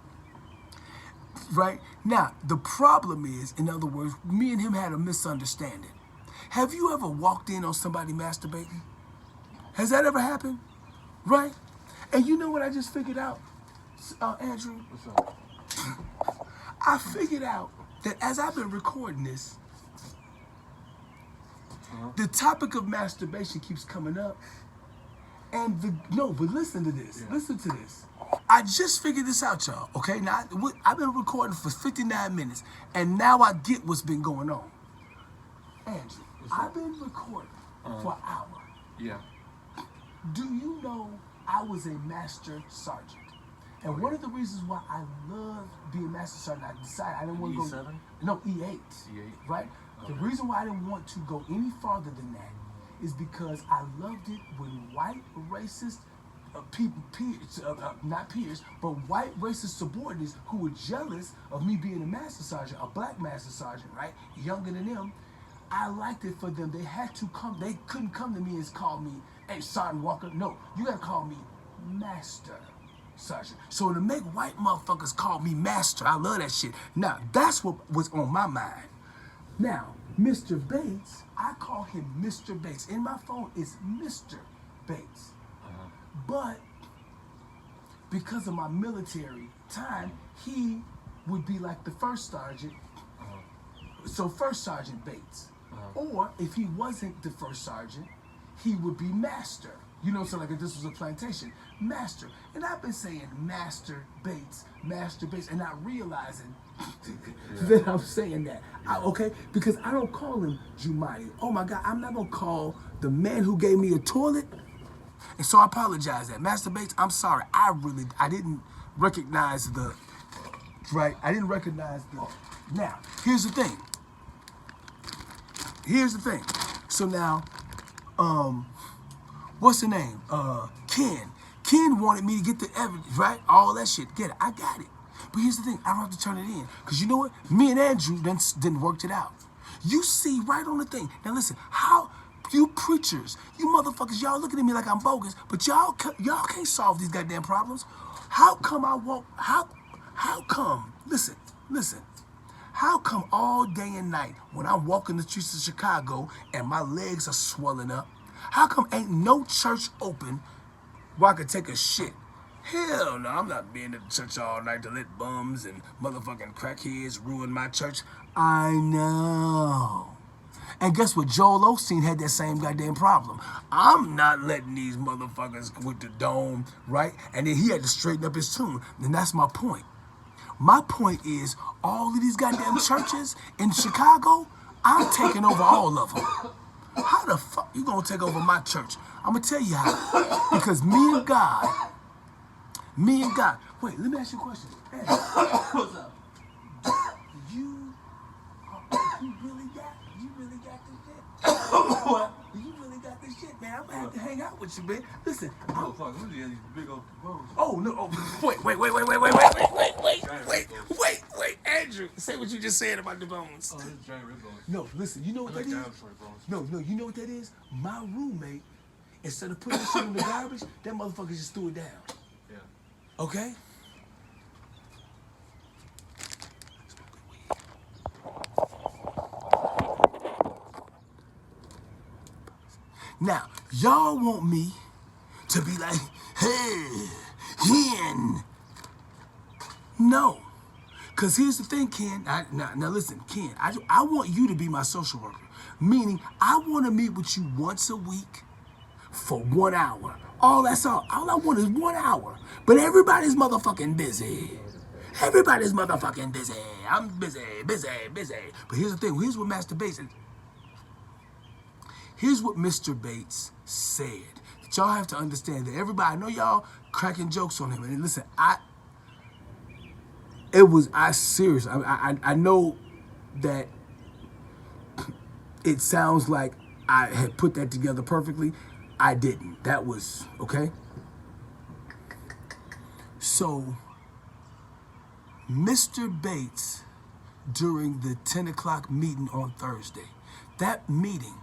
Right? Now the problem is, in other words, me and him had a misunderstanding. Have you ever walked in on somebody masturbating? Has that ever happened? Right? And you know what I just figured out, Andrew? What's up? I figured out that as I've been recording this, the topic of masturbation keeps coming up. And but listen to this. Yeah. Listen to this. I just figured this out, y'all. Okay, now I've been recording for 59 minutes, and now I get what's been going on. Andrew, I've been recording for an hour. Yeah. Do you know I was a master sergeant? And one of the reasons why I love being Master Sergeant, I decided I didn't want to go. E7? No, E8. E8. Right? Okay. The reason why I didn't want to go any farther than that is because I loved it when white racist people, peers, not peers, but white racist subordinates who were jealous of me being a Master Sergeant, a black Master Sergeant, right? Younger than them. I liked it for them. They had to come. They couldn't come to me and call me, hey, Sergeant Walker. No, you gotta call me Master Sergeant. So to make white motherfuckers call me Master, I love that shit. Now, that's what was on my mind. Now, Mr. Bates, I call him Mr. Bates. In my phone, it's Mr. Bates. But because of my military time, he would be like the first sergeant. So First Sergeant Bates. Or if he wasn't the first sergeant, he would be Master. You know, so like if this was a plantation, Master. And I've been saying Master Bates, and not realizing that I'm saying that. Okay? Because I don't call him Jumadi. Oh my God, I'm not gonna call the man who gave me a toilet. And so I apologize that. Master Bates, I'm sorry. I didn't recognize the, right? I didn't recognize the. Now, here's the thing. So now, what's the name? Ken. Ken wanted me to get the evidence, right? All that shit. Get it. I got it. But here's the thing. I don't have to turn it in. Because you know what? Me and Andrew didn't work it out. You see right on the thing. Now listen, how you preachers, you motherfuckers, y'all looking at me like I'm bogus, but y'all can't solve these goddamn problems. How come how come, listen, how come all day and night when I'm walking the streets of Chicago and my legs are swelling up, how come ain't no church open where I could take a shit? Hell no, I'm not being at the church all night to let bums and motherfucking crackheads ruin my church. I know. And guess what? Joel Osteen had that same goddamn problem. I'm not letting these motherfuckers with the dome, right? And then he had to straighten up his tune. And that's my point. My point is, all of these goddamn churches in Chicago, I'm taking over all of them. How the fuck you gonna take over my church? I'm gonna tell you how. Because me and God. Wait, let me ask you a question. Hey, what's up? You really got this shit? What? You really got this shit, man. I'm gonna have to hang out with you, man. Listen. Oh, fuck, look at these big old bones. Oh no! Oh, wait, Andrew, say what you just said about the bones. Oh, this is giant rib bones. No, listen. You know what that is? Bones. No, you know what that is? My roommate, instead of putting this shit in the garbage, that motherfucker just threw it down. Yeah. Okay? Now, y'all want me to be like, hey, hen. No. Because here's the thing, Ken. Now listen, Ken, I want you to be my social worker. Meaning, I want to meet with you once a week for 1 hour. That's all. All I want is 1 hour. But everybody's motherfucking busy. Everybody's motherfucking busy. I'm busy. But here's the thing. Here's what Master Bates said. Here's what Mr. Bates said. That y'all have to understand that everybody, I know y'all cracking jokes on him. And listen, serious. I know that it sounds like I had put that together perfectly. I didn't. That was, okay? So, Mr. Bates, during the 10 o'clock meeting on Thursday, that meeting,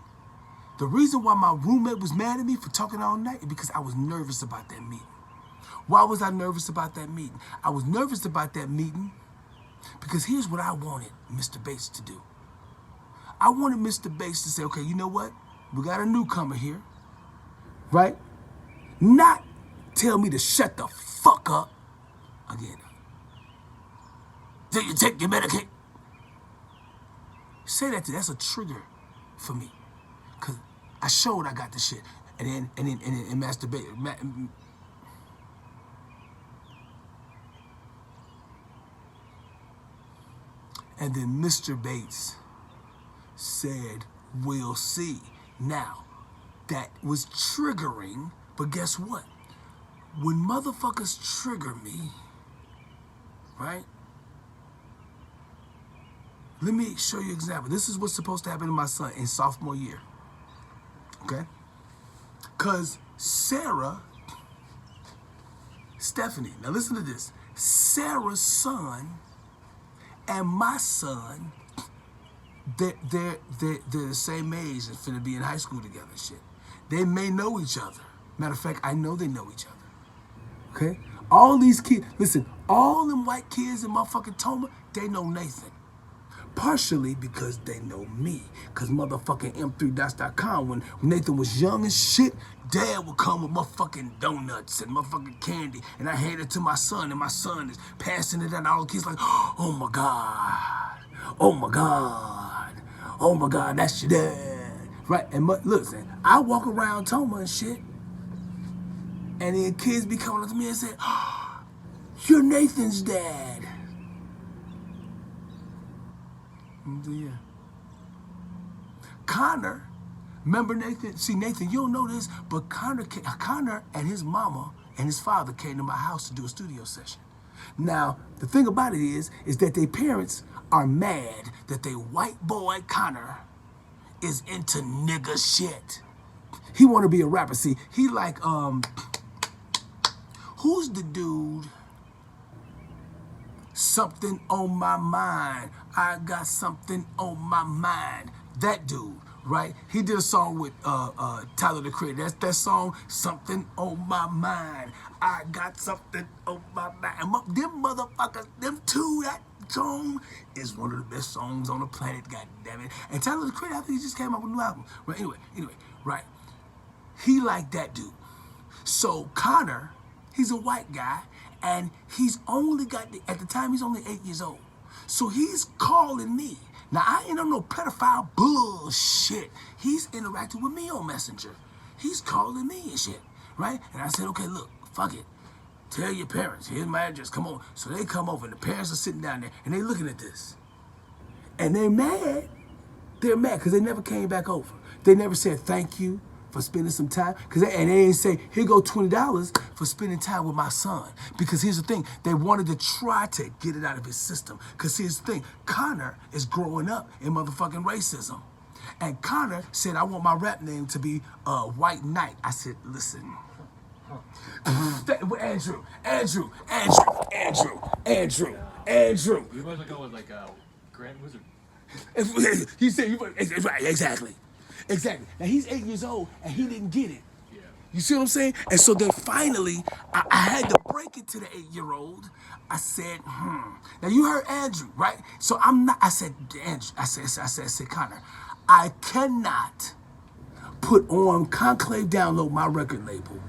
the reason why my roommate was mad at me for talking all night is because I was nervous about that meeting. Why was I nervous about that meeting? I was nervous about that meeting because here's what I wanted Mr. Bates to do. I wanted Mr. Bates to say, okay, you know what? We got a newcomer here, right? Not tell me to shut the fuck up again. Did you take your medication? Say that that's a trigger for me. Cause I showed I got the shit. And then masturbate. And then Mr. Bates said, we'll see. Now, that was triggering, but guess what? When motherfuckers trigger me, right? Let me show you an example. This is what's supposed to happen to my son in sophomore year. Okay? Because Stephanie, now listen to this. Sarah's son and my son, they're the same age and finna be in high school together and shit. They may know each other. Matter of fact, I know they know each other. Okay? All these kids, listen, all them white kids in motherfucking Toma, they know Nathan. Partially because they know me. Because motherfucking M3dots.com, when Nathan was young as shit, Dad would come with motherfucking donuts and motherfucking candy. And I hand it to my son, and my son is passing it out. And all the kids like, oh my God. Oh my God. Oh my God, that's your dad. Right? And listen, I walk around Toma and shit. And then kids be coming up to me and say, oh, you're Nathan's dad. Yeah. Connor, remember Nathan? See, Nathan, you don't know this, but Connor and his mama and his father came to my house to do a studio session. Now, the thing about it is that their parents are mad that their white boy Connor is into nigga shit. He want to be a rapper. See, he like, who's the dude? Something on my mind. I got something on my mind. That dude, right? He did a song with Tyler the Creator. That's that song, Something on My Mind. I got something on my mind. And them motherfuckers, them two, that song is one of the best songs on the planet, god damn it. And Tyler the Creator, I think he just came out with a new album. Right, anyway, right. He like that dude. So Connor, he's a white guy, and he's only at the time, he's only 8 years old. So he's calling me. Now, I ain't on no pedophile bullshit. He's interacting with me on Messenger. He's calling me and shit, right? And I said, okay, look, fuck it. Tell your parents, here's my address, come on. So they come over, and the parents are sitting down there, and they looking at this. And they're mad. They're mad because they never came back over. They never said thank you for spending some time. And they didn't say, here go $20 for spending time with my son. Because here's the thing, they wanted to try to get it out of his system. Because here's the thing, Connor is growing up in motherfucking racism. And Connor said, I want my rap name to be White Knight. I said, listen. Andrew. You might as well go with like Grand Wizard. He said, right, exactly. Now he's 8 years old and he didn't get it. Yeah. You see what I'm saying? And so then finally, I had to break it to the 8-year-old. I said, Now you heard Andrew, right? So I said, Andrew, I said, Connor, I cannot put on Conclave Download, my record label,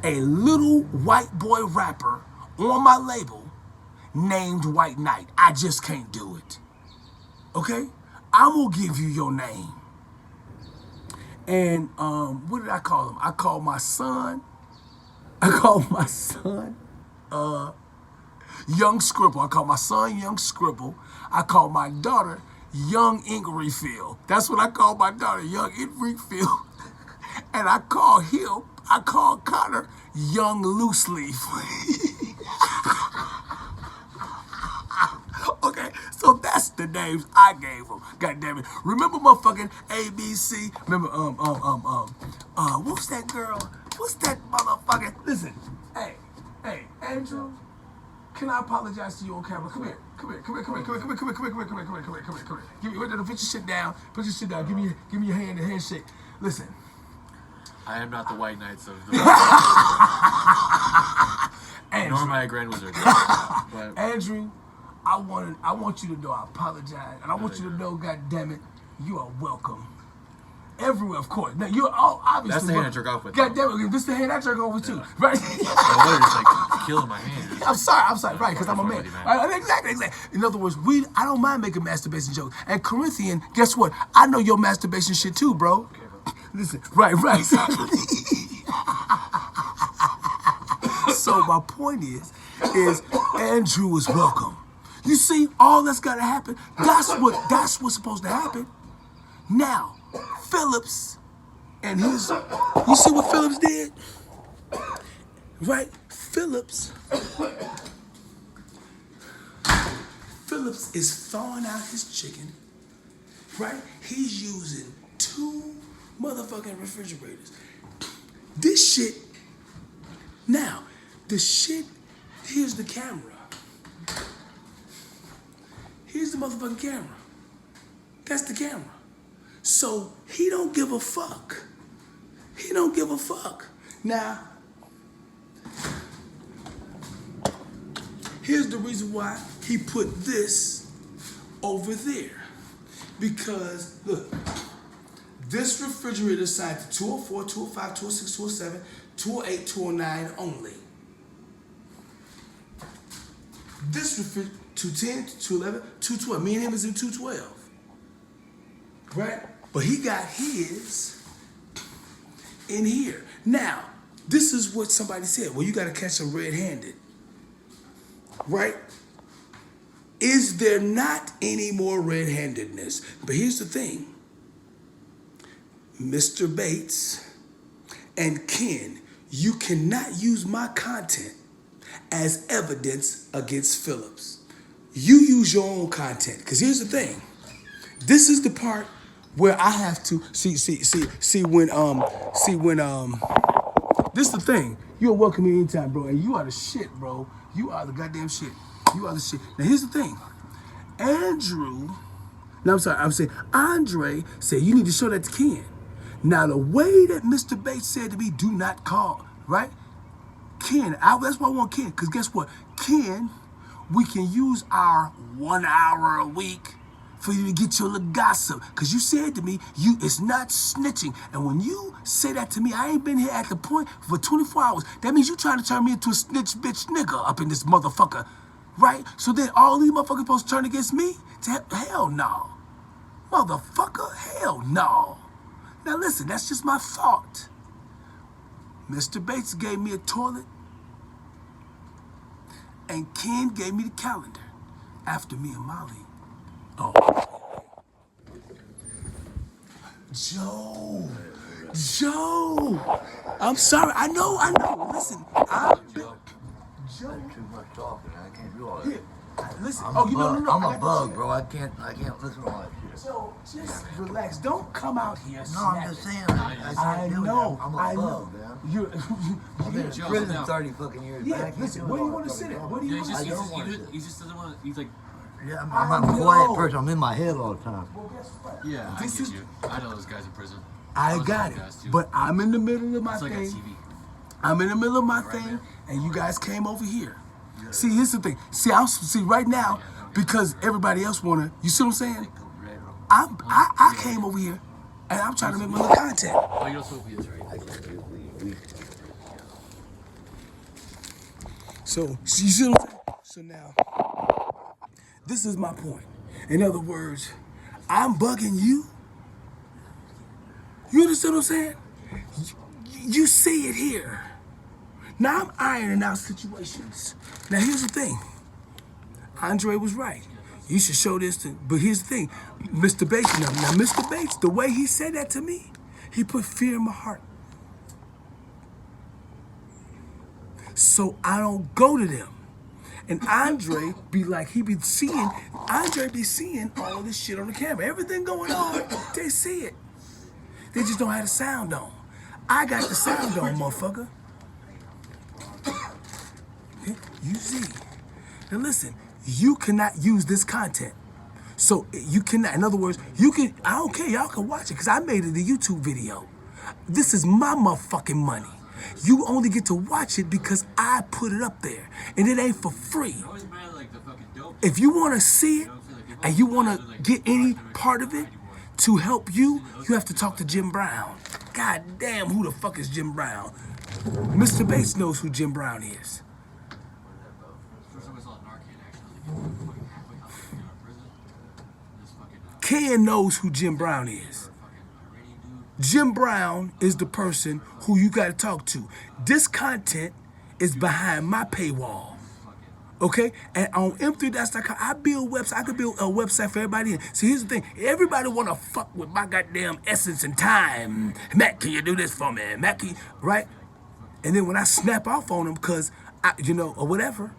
a little white boy rapper on my label named White Knight. I just can't do it. Okay? I'm gonna give you your name. And what did I call him? I called my son Young Scribble. I called my son Young Scribble. I called my daughter Young Ink Refill. That's what I called my daughter, Young Ink Refill. And I called Connor Young Loose Leaf. Okay, so that's the names I gave them. God damn it. Remember motherfucking ABC? Remember, what's that girl? What's that motherfucking? Listen, hey, Andrew, can I apologize to you on camera? Come here. Give me, put your shit down. Give me your hand and handshake. Listen. I am not the White Knights of the Andrew. nor am I a Grand Wizard. But Andrew, I want you to know I apologize, and I want you to know, God damn it, you are welcome. Everywhere, of course. Now you're all obviously. that's the hand I jerk off with. God damn it, this is the hand I jerk off with too, right? I'm just like killing my hand. I'm sorry, right? Because I'm a man. Right? Exactly. In other words, I don't mind making masturbation jokes. And Corinthian, guess what? I know your masturbation shit too, bro. Okay, bro. Listen, right. So my point is Andrew is welcome. You see, all that's gotta happen. That's what's supposed to happen. Now, Phillips and you see what Phillips did? Right? Phillips Phillips is thawing out his chicken, right? He's using 2 motherfucking refrigerators. This shit, now, the shit, here's the camera. Here's the motherfucking camera. That's the camera. So he don't give a fuck. He don't give a fuck. Now, here's the reason why he put this over there. Because, look, this refrigerator is assigned to 204, 205, 206, 207, 208, 209 only. This refrigerator, 210, 211, 212. Me and him is in 212. Right? But he got his in here. Now, this is what somebody said. Well, you got to catch them red-handed. Right? Is there not any more red-handedness? But here's the thing. Mr. Bates and Ken, you cannot use my content as evidence against Phillips. You use your own content. Because here's the thing. This is the part where I have to see when this is the thing. You're welcome anytime, bro. And you are the shit, bro. You are the goddamn shit. You are the shit. Now here's the thing. Andre said you need to show that to Ken. Now the way that Mr. Bates said to me, do not call, right? Ken, that's why I want Ken, because guess what? Ken, we can use our 1 hour a week for you to get your little gossip. Because you said to me, it's not snitching. And when you say that to me, I ain't been here at the point for 24 hours. That means you trying to turn me into a snitch bitch nigga up in this motherfucker. Right? So then all these motherfuckers supposed to turn against me? Hell no. Motherfucker, hell no. Now listen, that's just my thought. Mr. Bates gave me a toilet, and Ken gave me the calendar after me and Molly. Oh. Joe. I'm sorry. I know. Listen, Joe. That's too much talking. I can't do all that. Here, listen. I'm I'm a bug, bro. I can't listen to all that shit. Joe, just relax. Don't come out here. No, I'm just saying. I can't do know. that. I'm a I bug, know. man. I've been in Joe, prison no. 30 fucking years. Yeah, man. I can't listen, do where do you all want to that sit at? fucking Where do you talking. want I to don't sit? want to. He just doesn't want to. He's like, Yeah, I'm I a know. quiet person. I'm in my head all the time. Well, guess what? yeah, This I is- get you. I know those guys in prison. I was got one it. of those too. But I'm in the middle of my It's like on thing. TV. I'm in the middle of my Right thing, there. and you guys came over here. See, here's the thing. See right now, because everybody else wanna. You see what I'm saying? I came over here, and I'm trying to make my little content. Oh, you don't smoke weed, that's right. So you see what I'm saying? So now, this is my point. In other words, I'm bugging you. You understand what I'm saying? You see it here. Now I'm ironing out situations. Now here's the thing. Andre was right. You should show this to, but here's the thing. Mr. Bates, now Mr. Bates, the way he said that to me, he put fear in my heart. So I don't go to them. And Andre be like, Andre be seeing all this shit on the camera. Everything going on, they see it. They just don't have the sound on. I got the sound on, motherfucker. You see. Now listen, you cannot use this content. So you cannot, in other words, I don't care, y'all can watch it, because I made it a YouTube video. This is my motherfucking money. You only get to watch it because I put it up there. And it ain't for free. Always mad like the fucking dope. If you want to see it, and you want to get any part of it to help you, you have to talk to Jim Brown. God damn, who the fuck is Jim Brown? Mr. Bates knows who Jim Brown is. First time I saw Narcan, actually, like, halfway out in prison. This fucking, Ken knows who Jim Brown is. fucking Iranian dude. Jim Brown is the person who you got to talk to. This content is behind my paywall. Okay? And on M3.com, I build websites. I could build a website for everybody. See, here's the thing. Everybody want to fuck with my goddamn essence and time. Matt, can you do this for me? Matt, can you, right? And then when I snap off on them because, or whatever.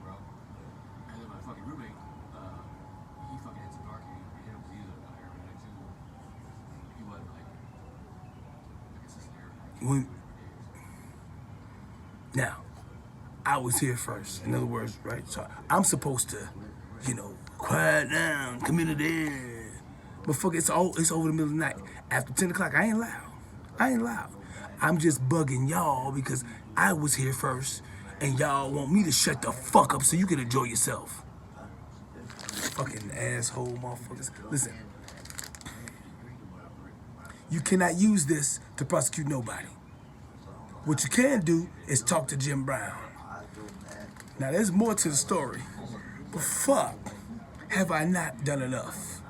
And then my fucking roommate, when now I was here first. In other words, right? So I'm supposed to, quiet down, community. But fuck, it's over the middle of the night. After 10 o'clock, I ain't loud. I'm just bugging y'all because I was here first, and y'all want me to shut the fuck up so you can enjoy yourself. Fucking asshole motherfuckers. Listen, you cannot use this to prosecute nobody. What you can do is talk to Jim Brown. Now, there's more to the story, but fuck, have I not done enough?